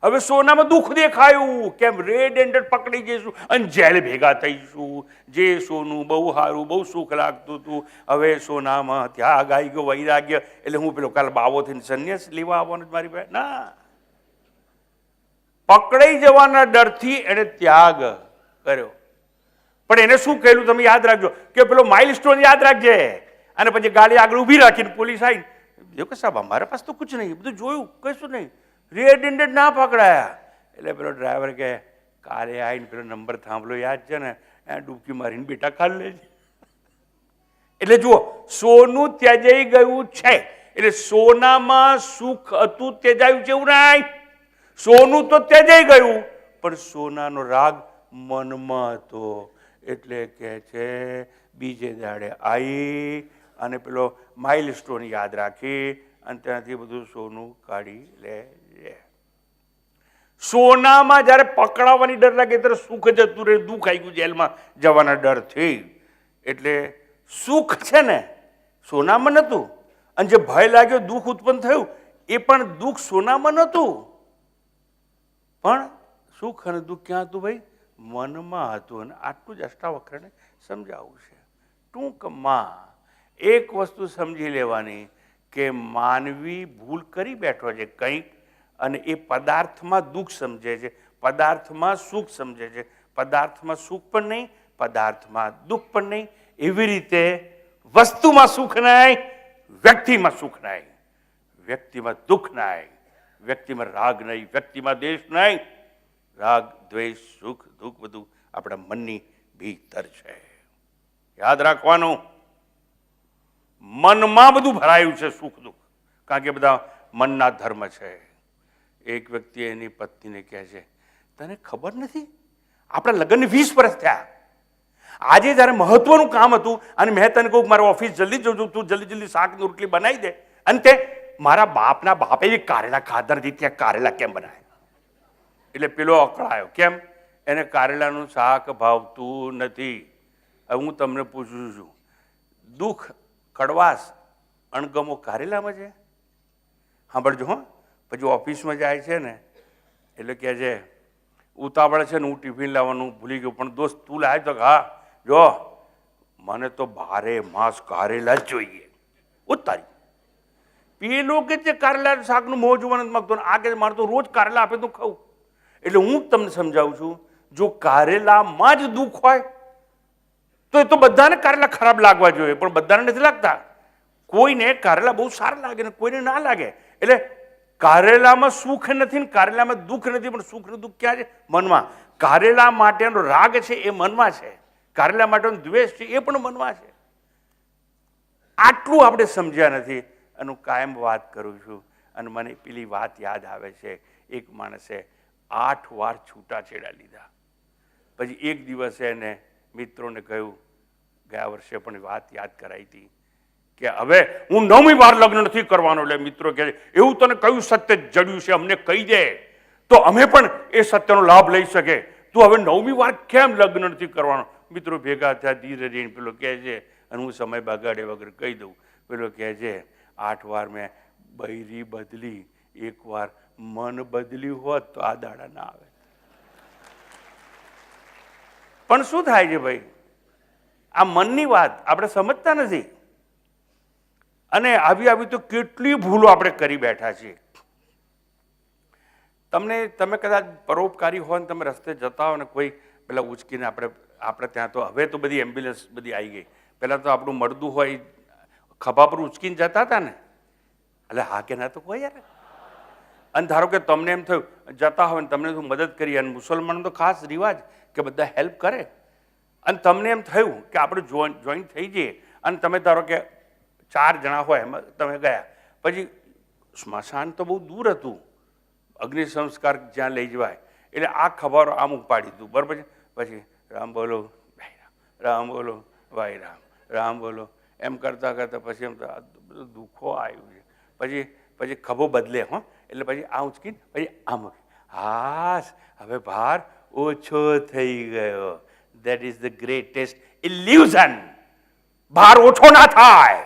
હવે સોનામાં દુઃખ દેખાયું, કેમ? રેડ હેન્ડેડ પકડી જઈશું અને જેલ ભેગા થઈશું. જે સોનું બહુ સારું, બહુ સુખ લાગતું હતું, હવે સોનામાં ત્યાગ આવી ગયો, વૈરાગ્ય. એટલે હું પેલો કાલ બાવો થઈને સંન્યાસ લેવા આવવાનો મારી પાસે ના, પકડાઈ જવાના ડરથી એને ત્યાગ કર્યો. પણ એને શું કહેલું તમે યાદ રાખજો, કે પેલો માઇલસ્ટોન યાદ રાખજે. અને પછી ગાડી આગળ ઊભી રાખીને પોલીસ આવીને દેખો સાહેબ અમારા પાસે તો કુછ નહીં, બધું જોયું કશું નહીં, રેડ હેન્ડેડ ના પકડાયા. એટલે પેલો ડ્રાઈવર કે કાલે આવીને પેલો નંબર થાંભલો યાદ છે ને, એ ડૂબકી મારીને બેટા ખાલી લેજે. એટલે જુઓ, સોનું ત્યજાઈ ગયું છે. એટલે સોનામાં સુખ હતું ત્યજાયું છે એવું નહીં. સોનું તો ત્યજાઈ ગયું, પણ સોનાનો રાગ મનમાં હતો. એટલે કે છે બીજે દાડે આવી અને પેલો માઇલસ્ટોન યાદ રાખી અને ત્યાંથી બધું સોનું કાઢી લે. સોનામાં જ્યારે પકડાવાની ડર લાગે ત્યારે સુખ જતું રહે, દુઃખ આવી ગયું જેલમાં જવાના ડરથી. એટલે સુખ છે ને સોનામાં નહોતું, અને જે ભય લાગ્યો દુઃખ ઉત્પન્ન થયું એ પણ દુઃખ સોનામાં નહોતું, પણ સુખ અને દુઃખ ક્યાં હતું ભાઈ? મનમાં હતું. અને આટલું જ અષ્ટાવક્રને સમજાવવું છે. ટૂંકમાં એક વસ્તુ સમજી લેવાની કે માનવી ભૂલ કરી બેઠો છે કંઈક, અને એ પદાર્થમાં દુઃખ સમજે છે, પદાર્થમાં સુખ સમજે છે. પદાર્થમાં સુખ પણ નહીં, પદાર્થમાં દુઃખ પણ નહીં. એવી રીતે વસ્તુમાં સુખ નહીં, વ્યક્તિમાં સુખ નહીં, વ્યક્તિમાં દુઃખ નહીં, વ્યક્તિમાં રાગ નહીં, વ્યક્તિમાં દ્વેષ નહીં. રાગ, દ્વેષ, સુખ, દુઃખ બધું આપણા મનની ભીતર છે. યાદ રાખવાનું, મનમાં બધું ભરાયું છે સુખ દુઃખ, કારણ કે બધા મનના ધર્મ છે. એક વ્યક્તિ એની પત્નીને કહે છે, તને ખબર નથી આપણા લગ્નને 20 વર્ષ થયા, આજે જ્યારે મહત્વનું કામ હતું અને મેં તને કહું મારે ઓફિસ જલ્દી જવું, તું જલ્દી જલ્દી શાક રોટલી બનાવી દે, અને તે મારા બાપના બાપે એ કારેલા ખાધા નથી, ત્યાં કારેલા કેમ બનાવે? એટલે પેલો અકળાયો. કેમ? એને કારેલાનું શાક ભાવતું નથી. હવે હું તમને પૂછું છું, દુઃખ, કડવાશ, અણગમો કારેલામાં છે? સાંભળજો હો. પછી ઓફિસમાં જાય છે ને એટલે કહે છે ઉતાવળ છે ને હું ટિફિન લાવવાનું ભૂલી ગયો, પણ દોસ્ત તું લાવે તો હા જો મને તો બારે માસ કારેલા જ જોઈએ. ઉતારી પેલો કે છે કારેલા શાકનું મોં જોવા નથી માગતો, આ કે મારે તો રોજ કારેલા આપે તો ખાવું. એટલે હું તમને સમજાવું છું, જો કારેલામાં જ દુઃખ હોય તો એ તો બધાને કારેલા ખરાબ લાગવા જોઈએ, પણ બધાને નથી લાગતા. કોઈને કારેલા બહુ સારા લાગે ને કોઈને ના લાગે. એટલે કારેલામાં સુખ નથી ને કારેલામાં દુઃખ નથી, પણ સુખ ને દુઃખ ક્યાં છે? મનમાં. કારેલા માટેનો રાગ છે એ મનમાં છે, કારેલા માટેનો દ્વેષ છે એ પણ મનમાં છે. આટલું આપણે સમજ્યા નથી. અને હું કાયમ વાત કરું છું, અને મને પેલી વાત યાદ આવે છે. એક માણસે 8 વાર છૂટાછેડા લીધા. પછી એક દિવસે એને મિત્રોને કહ્યું, ગયા વર્ષે પણ વાત યાદ કરાવી હતી કે હવે હું 9મી વાર લગ્ન નથી કરવાનો. એટલે મિત્રો કહે એવું તને કયું સત્ય જડ્યું છે અમને કહી દે તો અમે પણ એ સત્યનો લાભ લઈ શકે. તું હવે 9મી વાર કેમ લગ્ન નથી કરવાનો? મિત્રો ભેગા થયા, ધીરે રહીને પેલો કહે છે, અને હું સમય બગાડે વગર કહી દઉં. પેલો કહે છે 8 વાર મેં બૈરી બદલી, 1 વાર મન બદલ્યું હોત તો આ દાડા ના આવે. પણ શું થાય છે ભાઈ? આ મનની વાત આપણે સમજતા નથી. અને આવી તો કેટલી ભૂલો આપણે કરી બેઠા છીએ. તમે કદાચ પરોપકારી હોય ને તમે રસ્તે જતા હો ને કોઈ પેલા ઉચકીને આપણે ત્યાં તો હવે તો બધી એમ્બ્યુલન્સ બધી આવી ગઈ. પહેલાં તો આપણું મળદું હોય ખભા પર ઉચકીને જતા હતા ને, એટલે હા કે ના તો કોઈ યાર. અને ધારો કે તમને એમ થયું જતા હોય ને તમને તું મદદ કરી, અને મુસલમાનો તો ખાસ રિવાજ કે બધા હેલ્પ કરે, અને તમને એમ થયું કે આપણે જોઈન્ટ થઈ જઈએ, અને તમે ધારો કે 4 જણા હોય એમાં તમે ગયા, પછી સ્મશાન તો બહુ દૂર હતું, અગ્નિ સંસ્કાર જ્યાં લઈ જવાય, એટલે આ ખબર આમ ઉપાડી દીધું બરાબર. પછી રામ બોલો ભાઈ રામ, રામ બોલો ભાઈ રામ, રામ બોલો એમ કરતાં કરતાં પછી એમ તો બધું દુઃખો આવ્યું છે. પછી ખભો બદલે હો, એટલે પછી આ ઉચકીને પછી આમ હાશ હવે ભાર ઓછો થઈ ગયો. That is the greatest illusion. ભાર ઓછો ના થાય,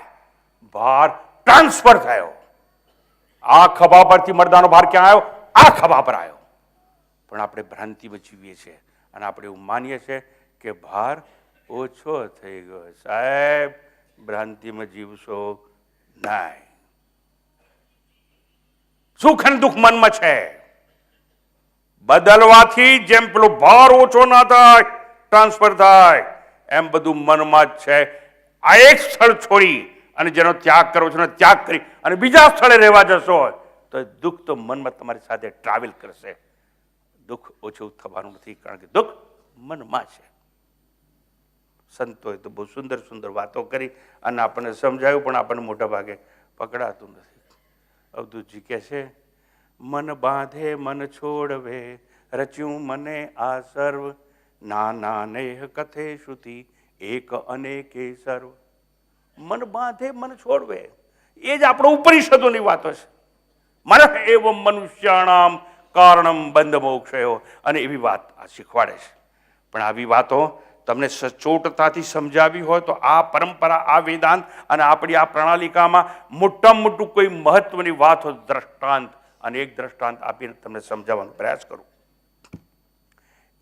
ભાર ટ્રાન્સફર થયો. આ ખભા પરથી મરદાનો ભાર ક્યાં આવ્યો? આ ખભા પર આવ્યો. પણ આપણે ભ્રાંતિમાં જીવીએ છીએ અને આપણે એવું માનીએ છીએ કે ભાર ઓછો થઈ ગયો. સાહેબ ભ્રાંતિમાં જીવશો નહીં. સુખ અને દુઃખ મનમાં છે. બદલવાથી જેમ પેલો ભાર ઓછો ના થાય, ટ્રાન્સફર થાય, એમ બધું મનમાં જ છે. આ એક સ્થળ છોડી અને જેનો ત્યાગ કરો છો એનો ત્યાગ કરી અને બીજા સ્થળે રહેવા જશો તો દુઃખ તો મનમાં તમારી સાથે ટ્રાવેલ કરશે. દુઃખ ઓછું થવાનું નથી, કારણ કે દુઃખ મનમાં છે. સંતોએ તો બહુ સુંદર સુંદર વાતો કરી અને આપણને સમજાયું, પણ આપણને મોટા ભાગે પકડાતું નથી. અવધૂતજી કહે છે, મન બાંધે મન છોડવે, રચ્યું મને આ સર્વ, નાના નેહ કથે શ્રુતિ, એક અનેકે સર્વ. મન બાંધે મન છોડવે, એ જ આપણો ઉપનિષદોની વાતો છે. મન એવ મનુષ્યાણામ કારણમ બંધ મોક્ષયો, અને એવી વાત આ શીખવાડે છે. પણ આવી વાતો તમને સચોટતાથી સમજાવી હોય તો આ પરંપરા, આ વેદાંત અને આપણી આ પ્રણાલિકામાં મોટામાં મોટું કોઈ મહત્વની વાત હોય, દ્રષ્ટાંત, અને એક દ્રષ્ટાંત આપીને તમને સમજાવવાનો પ્રયાસ કરું.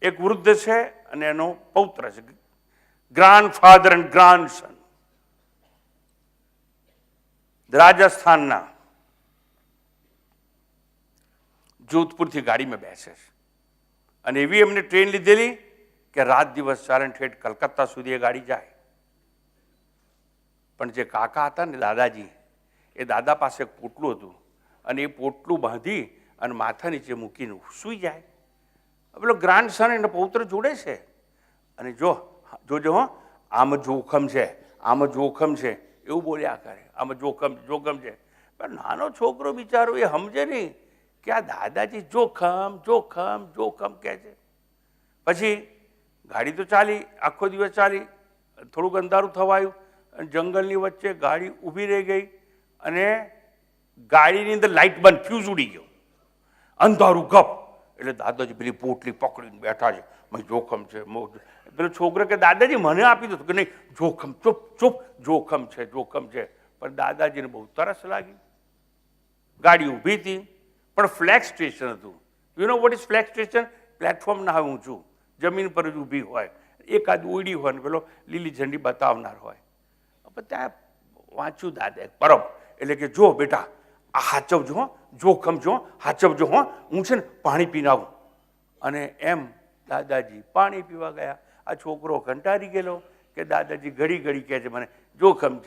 એક વૃદ્ધ છે અને એનો પૌત્ર છે, ગ્રાન્ડફાધર એન્ડ ગ્રાન્ડસન. રાજસ્થાનના જોધપુરથી ગાડીમાં બેસે છે અને એવી એમને ટ્રેન લીધેલી કે રાત દિવસ ચાલે, ઠેઠ કલકત્તા સુધી એ ગાડી જાય. પણ જે કાકા હતા ને દાદાજી, એ દાદા પાસે એક પોટલું હતું અને એ પોટલું બાંધી અને માથા નીચે મૂકીને સૂઈ જાય. પેલો ગ્રાન્ડસન એનો પૌત્ર જોડે છે અને જોજો હો, આમ જોખમ છે, આમ જોખમ છે એવું બોલ્યા કરે, આમાં જોખમ છે. પણ નાનો છોકરો બિચારો એ સમજે નહીં કે આ દાદાજી જોખમ કહે છે. પછી ગાડી તો ચાલી, આખો દિવસ ચાલી, થોડુંક અંધારું થવાયું અને જંગલની વચ્ચે ગાડી ઊભી રહી ગઈ અને ગાડીની અંદર લાઇટ બંધ, ફ્યુઝ ઉડી ગયો, અંધારું ગપ. એટલે દાદાજી પેલી પોટલી પકડીને બેઠા છે, જોખમ છે. પેલો છોકરો કે દાદાજી મને આપી દો, કે નહીં જોખમ, ચૂપ, જોખમ છે. પણ દાદાજીને બહુ તરસ લાગી. ગાડી ઊભી હતી પણ ફ્લેગ સ્ટેશન હતું. You know what is flag station? Platform ના હોય ઊંચું, જમીન પર જ ઊભી હોય, એકાદ ઉડી હોય ને પેલો લીલી ઝંડી બતાવનાર હોય. ત્યાં વાંચ્યું દાદા બરોબર, એટલે કે જો બેટા આ હાચવજો, જોખમ જો, હાચવજો હો, હું છે ને પાણી પીને આવું. અને એમ દાદાજી પાણી પીવા ગયા. આ છોકરો કંટાળી ગયેલો કે દાદાજી ઘડી કહે છે મને જોખમ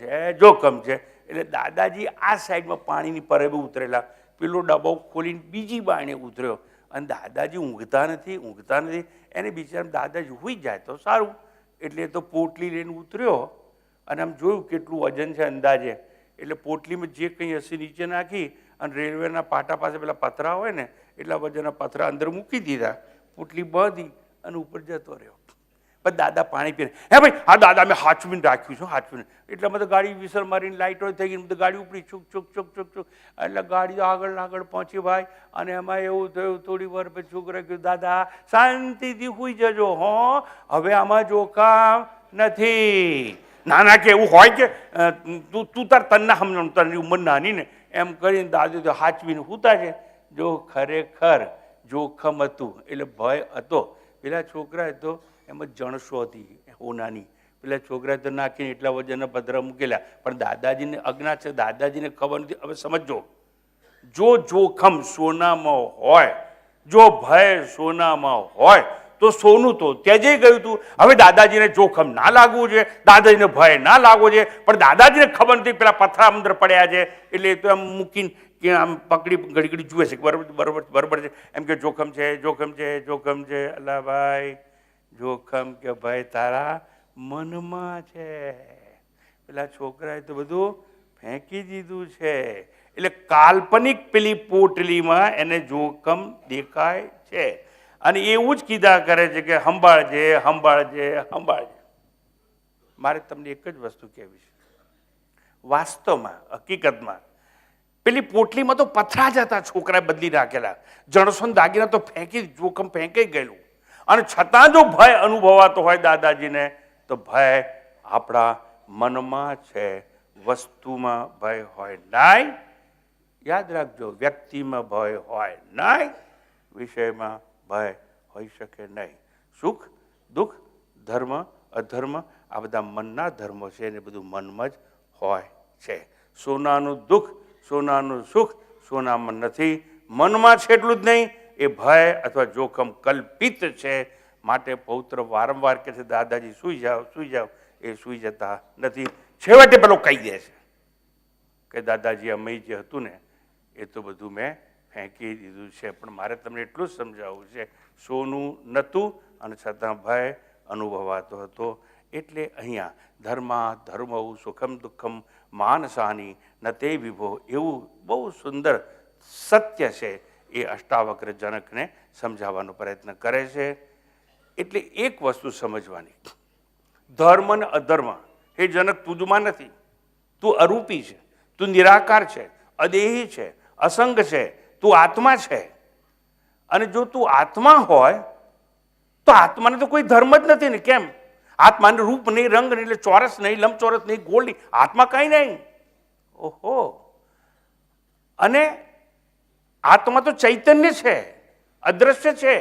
છે. એટલે દાદાજી આ સાઈડમાં પાણીની પરબે ઉતરેલા, પેલો ડબ્બો ખોલીને બીજી બાણે ઉતર્યો અને દાદાજી ઊંઘતા નથી. એને બિચારા દાદાજી સૂઈ જાય તો સારું. એટલે તો પોટલી લઈને ઉતર્યો અને આમ જોયું કેટલું વજન છે અંદાજે. એટલે પોટલીમાં જે કંઈ હશે નીચે નાખી અને રેલવેના પાટા પાસે પેલા પથરા હોય ને એટલા વજનના પથરા અંદર મૂકી દીધા, પોટલી બાંધી અને ઉપર જતો રહ્યો. પણ દાદા પાણી પીને, હે ભાઈ હા દાદા મેં હાચવીને રાખ્યું છું, હાચવીને. એટલામાં તો ગાડી વિસર મારીને લાઇટો થઈ ગઈ, ગાડી ઉપડી ચૂક. એટલે ગાડી આગળ પહોંચી ભાઈ. અને એમાં એવું થયું, થોડી વાર પછી છોકરા કહ્યું દાદા શાંતિથી સૂઈ જજો હો, હવે આમાં જોખમ નથી. નાના કે એવું હોય કે તું તાર તન્ના સમજણ, તારી ઉંમર નાની ને એમ કરીને દાદા તો હાચવીને સૂતા છે. જો ખરેખર જોખમ હતું એટલે ભય હતો. પેલા છોકરાએ તો એમાં જણસો હતી હોનાની, પેલા છોકરાએ તો નાખીને એટલા વજનના પથરા મૂકેલા. પણ દાદાજીને અજ્ઞા છે, દાદાજીને ખબર નથી. હવે સમજો, જો જોખમ સોનામાં હોય, જો ભય સોનામાં હોય તો સોનું તો ત્યજી ગયું હતું. હવે દાદાજીને જોખમ ના લાગવું જોઈએ, દાદાજીને ભય ના લાગવો જોઈએ. પણ દાદાજીને ખબર નથી પેલા પથરા અંદર પડ્યા છે, એટલે તો એમ મૂકીને કે આમ પકડી ઘડી જુએ છે બરોબર છે. એમ કે જોખમ છે. અલ્લા ભાઈ, જોખમ કે ભય તારા મનમાં છે. પેલા છોકરાએ તો બધું ફેંકી દીધું છે. એટલે કાલ્પનિક પેલી પોટલીમાં એને જોખમ દેખાય છે અને એવું જ કીધા કરે છે કે સંભાળજે. મારે તમને એક જ વસ્તુ કહેવી છે. વાસ્તવમાં, હકીકતમાં પેલી પોટલીમાં તો પથરા જ હતા, છોકરાએ બદલી નાખેલા. જણસો દાગીના તો જોખમ ફેંકાઈ ગયેલું. અને છતાં જો ભય અનુભવાતો હોય દાદાજીને, તો ભય આપણા મનમાં છે, વસ્તુમાં ભય હોય નહીં. યાદ રાખજો, વ્યક્તિમાં ભય હોય નહીં, વિષયમાં ભય હોઈ શકે નહીં. સુખ દુઃખ, ધર્મ અધર્મ, આ બધા મનના ધર્મો છે, એને બધું મનમાં જ હોય છે. સોનાનું દુઃખ, સોનાનું સુખ સોનામાં નથી, મનમાં છે. એટલું જ નહીં, એ ભય અથવા જોખમ કલ્પિત છે. માટે પૌત્ર વારંવાર કહે છે દાદાજી સૂઈ જાઓ. એ સૂઈ જતા નથી. છેવટે પેલો કહી દે છે, કે દાદાજી અમે જે હતું ને એ તો બધું મેં ફેંકી દીધું છે, પણ મારે તમને એટલું જ સમજાવવું છે, સોનું નહોતું અને છતાં ભય અનુભવાતો હતો. એટલે અહીંયા ધર્મ સુખમ દુઃખમ માનસાની ન તે વિભો એવું બહુ સુંદર સત્ય છે. એ અષ્ટાવક્ર જનકને સમજાવવાનો પ્રયત્ન કરે છે. એટલે એક વસ્તુ સમજવાની, ધર્મ અને અધર્મ એ જનક તુજમાં નથી. તું અરૂપી છે, તું નિરાકાર છે, અદેહી છે, અસંગ છે, તું આત્મા છે. અને જો તું આત્મા હોય તો આત્માને તો કોઈ ધર્મ જ નથી ને. કેમ? આત્માને રૂપ નહીં, રંગ નહીં, એટલે ચોરસ નહીં, લંબચોરસ નહીં, ગોળ નહીં, આત્મા કઈ નહીં. ઓહો! અને આત્મા તો ચૈતન્ય છે, અદ્રશ્ય છે.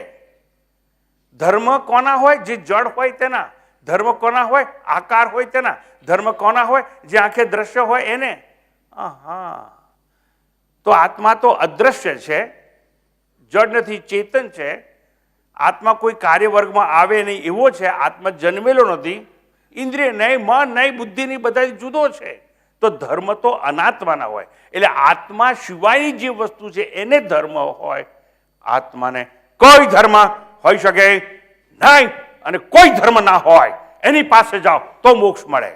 ધર્મ કોના હોય? જે જડ હોય તેના. ધર્મ કોના હોય? આકાર હોય તેના. ધર્મ કોના હોય? જે આંખે દ્રશ્ય હોય એને. હા, તો આત્મા તો અદ્રશ્ય છે, જડ નથી, ચેતન છે. આત્મા કોઈ કાર્ય વર્ગમાં આવે નહીં એવો છે. આત્મા જન્મેલો નથી, ઇન્દ્રિય નહીં, મન નહીં, બુદ્ધિ નહીં, બધા જુદો છે. તો ધર્મ તો અનાત્માના હોય. એટલે આત્મા સિવાયની જે વસ્તુ છે એને ધર્મ હોય. આત્માને કોઈ ધર્મ હોઈ શકે નહીં, અને કોઈ ધર્મ ના હોય એની પાસે જાઓ તો મોક્ષ મળે.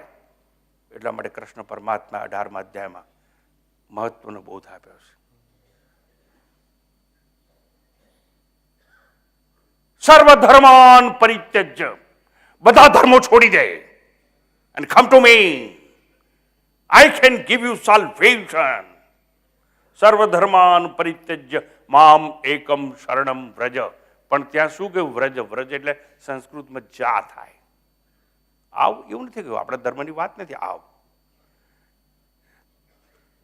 એટલા માટે કૃષ્ણ પરમાત્મા 18મા અધ્યાયમાં મહત્વનો બોધ આપ્યો છે. સર્વધર્માન પરિત્યજ્ય, બધા ધર્મો છોડી દે અને come to me, I can give you salvation. સર્વધર્માન પરિત્યજ્ય મામ એકમ શરણમ વ્રજ. પણ ત્યાં શું કહ્યું? વ્રજ. વ્રજ એટલે સંસ્કૃતમાં જા થાય. આવ એવું નથી કહ્યું, આપણા ધર્મની વાત નથી. આવ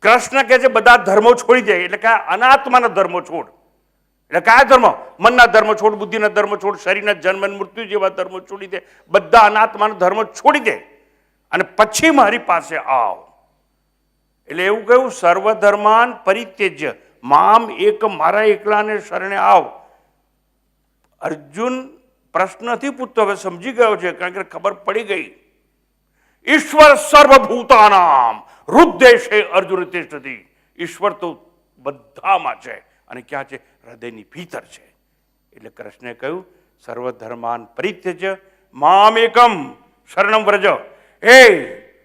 કૃષ્ણ કહે છે બધા ધર્મો છોડી દે. એટલે કે અનાત્માના ધર્મો છોડ. એટલે કયા ધર્મ? મનના ધર્મ છોડ, બુદ્ધિના ધર્મ છોડ, શરીરના જન્મ મૃત્યુ જેવા ધર્મો છોડી દે. બધા અનાત્માના ધર્મ છોડી દે અને પછી મારી પાસે આવ. એટલે એવું કહ્યું, સર્વધર્માન પરિત્યજ્ય મામ એક, મારા એકલાને શરણે આવ. અર્જુન પ્રશ્નથી પૂછતો, હવે સમજી ગયો છે, કારણ કે ખબર પડી ગઈ. ઈશ્વર સર્વભૂતાનામ હૃદય અર્જુન તિષ્ઠતિ. ઈશ્વર તો બધામાં છે. અને ક્યાં છે? હૃદયની ભીતર છે. એટલે કૃષ્ણે કહ્યું સર્વધર્માન પરિત્યજ્ય મામ એકમ શરણમ વ્રજ. હે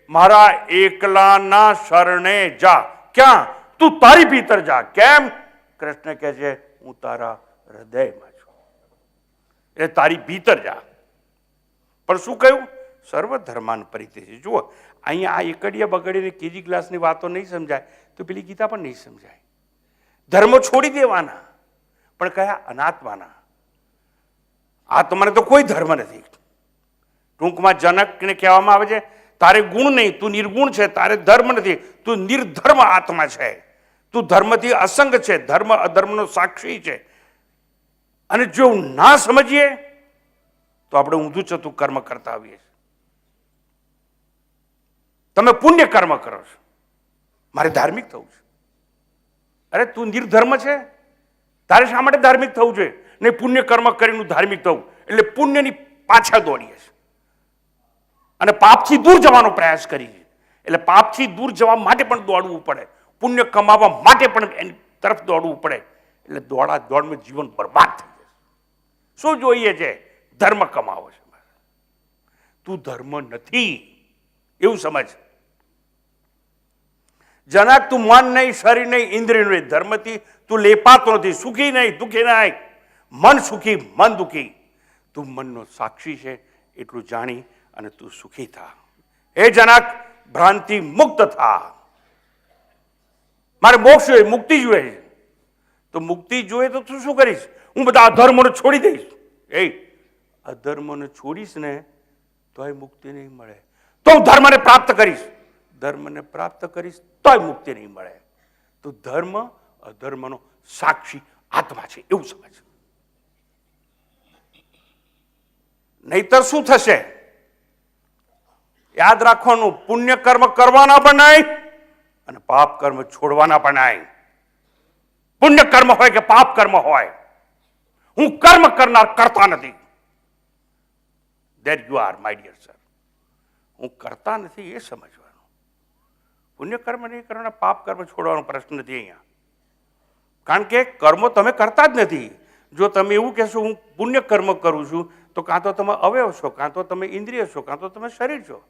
મારા એકલાના શરણે જા. ક્યાં? તું તારી ભીતર જા. કેમ? કૃષ્ણ કહે છે હું તારા હૃદયમાં છું, એટલે તારી ભીતર જા. પણ શું કહ્યું? સર્વધર્માન પરિત્યજ્ય. જુઓ, અહીંયા આ એકડિયા બગડીને કેજી ક્લાસની વાતો નહીં સમજાય તો પેલી ગીતા પણ નહીં સમજાય. ધર્મો છોડી દેવાના, પણ કયા? અનાત્માના. આત્માને તો કોઈ ધર્મ નથી. ટૂંકમાં જનકને કહેવામાં આવે છે તારે ગુણ નહીં, તું નિર્ગુણ છે, તારે ધર્મ નથી, તું નિર્ધર્મ આત્મા છે, તું ધર્મથી અસંગ છે, ધર્મ અધર્મનો સાક્ષી છે. અને જો ના સમજીએ તો આપણે ઊંધું ચતું કર્મ કરતા આવીએ છીએ. તમે પુણ્ય કર્મ કરો છો, મારે ધાર્મિક થવું છે. અરે તું નિર્ધર્મ છે, તારે શા માટે ધાર્મિક થવું જોઈએ? નહીં, પુણ્ય કર્મ કરીને ધાર્મિક થવું. એટલે પુણ્યની પાછળ દોડીએ છીએ અને પાપથી દૂર જવાનો પ્રયાસ કરીએ. એટલે પાપથી દૂર જવા માટે પણ દોડવું પડે, પુણ્ય કમાવા માટે પણ એની તરફ દોડવું પડે. એટલે દોડમાં જીવન બરબાદ થઈ જશે. શું જોઈએ છે? ધર્મ કમાવો છે. તું ધર્મ નથી એવું સમજ. જનક, તું મન નહીં, શરીર નહીં, ઇન્દ્રિય નહીં, ધર્મથી તું લેપાતો નથી. સુખી નહીં, દુઃખી નહીં. મન સુખી, મન દુઃખી. તું મનનો સાક્ષી છે એટલું જાણી અને તું સુખી થા. હે જનક, ભ્રાંતિ મુક્ત થા. મારે મોક્ષ જોઈએ, મુક્તિ જોઈએ. તો મુક્તિ જોઈએ તો તું શું કરીશ? હું બધા અધર્મોને છોડી દઈશ. એ અધર્મોને છોડીશ ને તોય મુક્તિ નહીં મળે. તો હું ધર્મને પ્રાપ્ત કરીશ. ધર્મને પ્રાપ્ત કરીશ તોય મુક્તિ નહીં મળે. તો ધર્મ અધર્મનો સાક્ષી આત્મા છે એવું સમજ. નહીતર શું થશે? યાદ રાખવાનું, પુણ્ય કર્મ કરવાના પણ નહીં અને પાપ કર્મ છોડવાના પણ નહીં. પુણ્ય કર્મ હોય કે પાપ કર્મ હોય, હું કર્મ કરનાર કરતા નથી. There you are, my dear sir. હું કરતા નથી એ સમજવાનું. પુણ્ય કર્મ નહીં કરવાના, પાપ કર્મ છોડવાનો પ્રશ્ન નથી અહીંયા. કારણ કે કર્મો તમે કરતા જ નથી. જો તમે એવું કહેશો હું પુણ્ય કર્મ કરું છું, તો કાં તો તમે અવયવ છો, કાં તો તમે ઇન્દ્રિય છો, કાં તો તમે શરીર છો.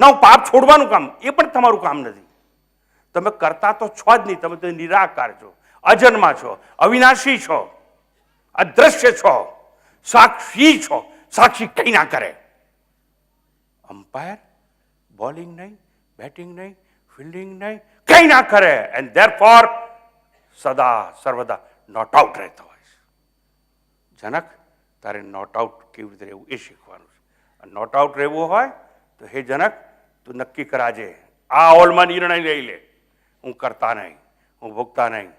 ના, હું પાપ છોડવાનું કામ, એ પણ તમારું કામ નથી. તમે કરતા તો છો જ નહીં. તમે તો નિરાકાર છો, અજન્મા છો, અવિનાશી છો, અદ્રશ્ય છો, સાક્ષી છો. સાક્ષી કઈ ના કરે. અમ્પાયર બોલિંગ નહીં, બેટિંગ નહીં, ફિલ્ડિંગ નહીં, કઈ ના કરે. એન્ડ ધેરફોર સદા સર્વદા નોટ આઉટ રહેતો હોય છે. જનક, તારે નોટ આઉટ કેવી રીતે રહેવું એ શીખવાનું છે. નોટ આઉટ રહેવું હોય તો હે જનક, તું નક્કી કરાજે, આ હોલમાં નિર્ણય લઈ લે, હું કરતા નહીં, હું ભોગતા નહીં,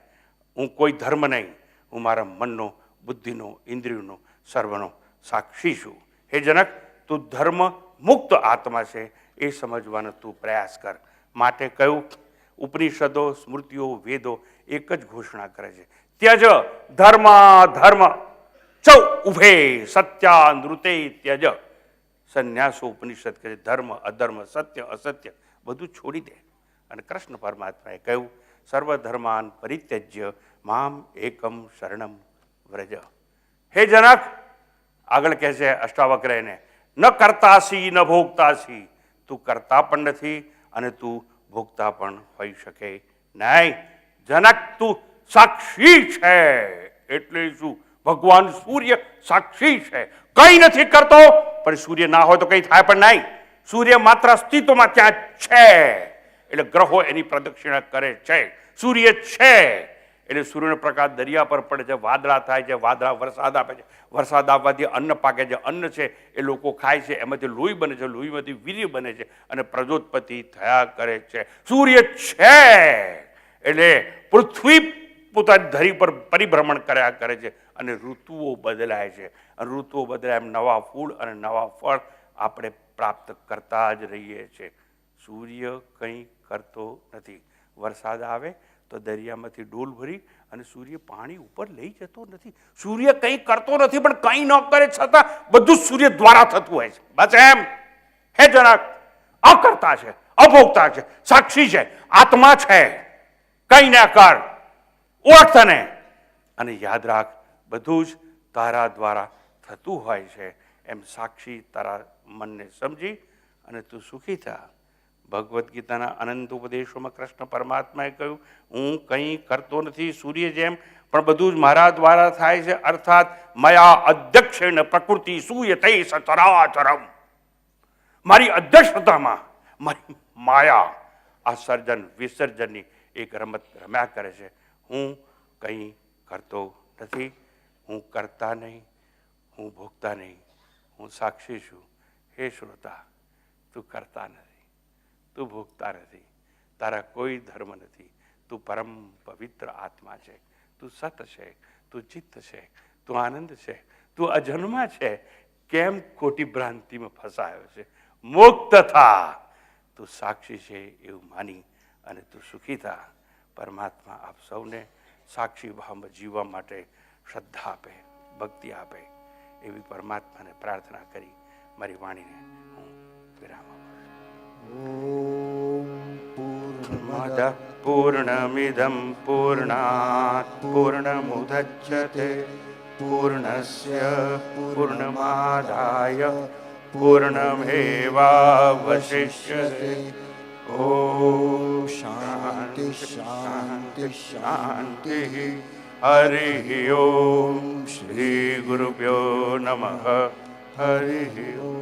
હું કોઈ ધર્મ નહીં, હું મારા મનનો, બુદ્ધિનો, ઇન્દ્રિયોનો, સર્વનો સાક્ષી છું. હે જનક, તું ધર્મ મુક્ત આત્મા છે એ સમજવાનો તું પ્રયાસ કર. માટે કહ્યું, ઉપનિષદો, સ્મૃતિઓ, વેદો એક જ ઘોષણા કરે છે, ત્યજ ધર્મ ધર્મ ચૌ ઉભે સત્યાનૃતે ત્યજ. સંન્યાસો ઉપનિષદ કહે છે ધર્મ અધર્મ, સત્ય અસત્ય બધું છોડી દે. અને કૃષ્ણ પરમાત્માએ કહ્યું, સર્વધર્માન પરિત્યજ્ય મામ એકમ શરણમ વ્રજ. હે જનક, આગળ કહે છે અષ્ટાવક્રને, ન કરતાસી ન ભોગતાસી. તું કરતા પણ નથી અને તું ભોગતા પણ હોઈ શકે નહીં. જનક, તું સાક્ષી છે. એટલે શું? ભગવાન સૂર્ય સાક્ષી છે, કઈ નથી કરતો. પણ સૂર્ય ના હોય તો કઈ થાય પણ નહીં. સૂર્ય માત્ર અસ્તિત્વમાં ત્યાં છે, એટલે ગ્રહો એની પ્રદક્ષિણા કરે છે. સૂર્ય છે એટલે સૂર્યનો પ્રકાશ દરિયા પર પડે છે, વાદળા થાય છે, વાદળા વરસાદ આપે છે, વરસાદ આપવાથી અન્ન પાકે છે, અન્ન છે એ લોકો ખાય છે, એમાંથી લોહી બને છે, લોહીમાંથી વીર્ય બને છે અને પ્રજોત્પત્તિ થયા કરે છે. સૂર્ય છે એટલે પૃથ્વી પોતાની ધરી પર પરિભ્રમણ કર્યા કરે છે અને ઋતુઓ બદલાય છે. અને ઋતુઓ બદલાય એમ નવા ફૂલ અને નવા ફળ આપણે પ્રાપ્ત કરતા જ રહીએ છીએ. સૂર્ય કંઈ કરતો નથી. વરસાદ આવે તો દરિયામાંથી ડોલ ભરી અને સૂર્ય પાણી ઉપર લઈ જતો નથી. સૂર્ય કંઈ કરતો નથી, પણ કંઈ ન કરે છતાં બધું સૂર્ય દ્વારા થતું હોય છે. બસ એમ. હે જનક, અકર્તા છે, અભોગતા છે, સાક્ષી છે, આત્મા છે. કંઈ ના કર, ઓળખ તને અને યાદ રાખ, બધું જ તારા દ્વારા થતું હોય છે. એમ સાક્ષી તારા મનને સમજી અને તું સુખી થા. ભગવદ્ ગીતાના અનંત ઉપદેશોમાં કૃષ્ણ પરમાત્માએ કહ્યું, હું કંઈ કરતો નથી સૂર્ય જેમ, પણ બધું જ મારા દ્વારા થાય છે. અર્થાત મયા અધ્યક્ષેણ પ્રકૃતિ સૂયતે સચરાચરમ. મારી અધ્યક્ષતામાં મારી માયા આ સર્જન વિસર્જનની એક રમત રમ્યા કરે છે. હું કંઈ કરતો નથી, હું કરતા નહીં, હું ભોગતા નહીં, હું સાક્ષી છું. હે શ્રોતા, તું કરતા નથી, તું ભોગતા નથી, તારા કોઈ ધર્મ નથી, તું પરમ પવિત્ર આત્મા છે, તું સત છે, તું ચિત્ત છે, તું આનંદ છે, તું અજન્મા છે. કેમ ખોટી ભ્રાંતિમાં ફસાયો છે? મુક્ત થા, તું સાક્ષી છે એવું માની અને તું સુખી થા. પરમાત્મા આપ સૌને સાક્ષી ભાવમાં જીવવા માટે શ્રદ્ધા આપે, ભક્તિ આપે એવી પરમાત્માને પ્રાર્થના કરી મારી વાણીને હું વિરામ આપું. પૂર્ણમિદં પૂર્ણાત પૂર્ણમુદચ્યતે પૂર્ણસ્ય પૂર્ણમાદાય પૂર્ણમેવાવશિષ્યતે. ઓમ શાંતિ શાંતિ શાંતિ. હરિ ઓમ. શ્રી ગુરુભ્યો નમઃ. હરિ ઓમ.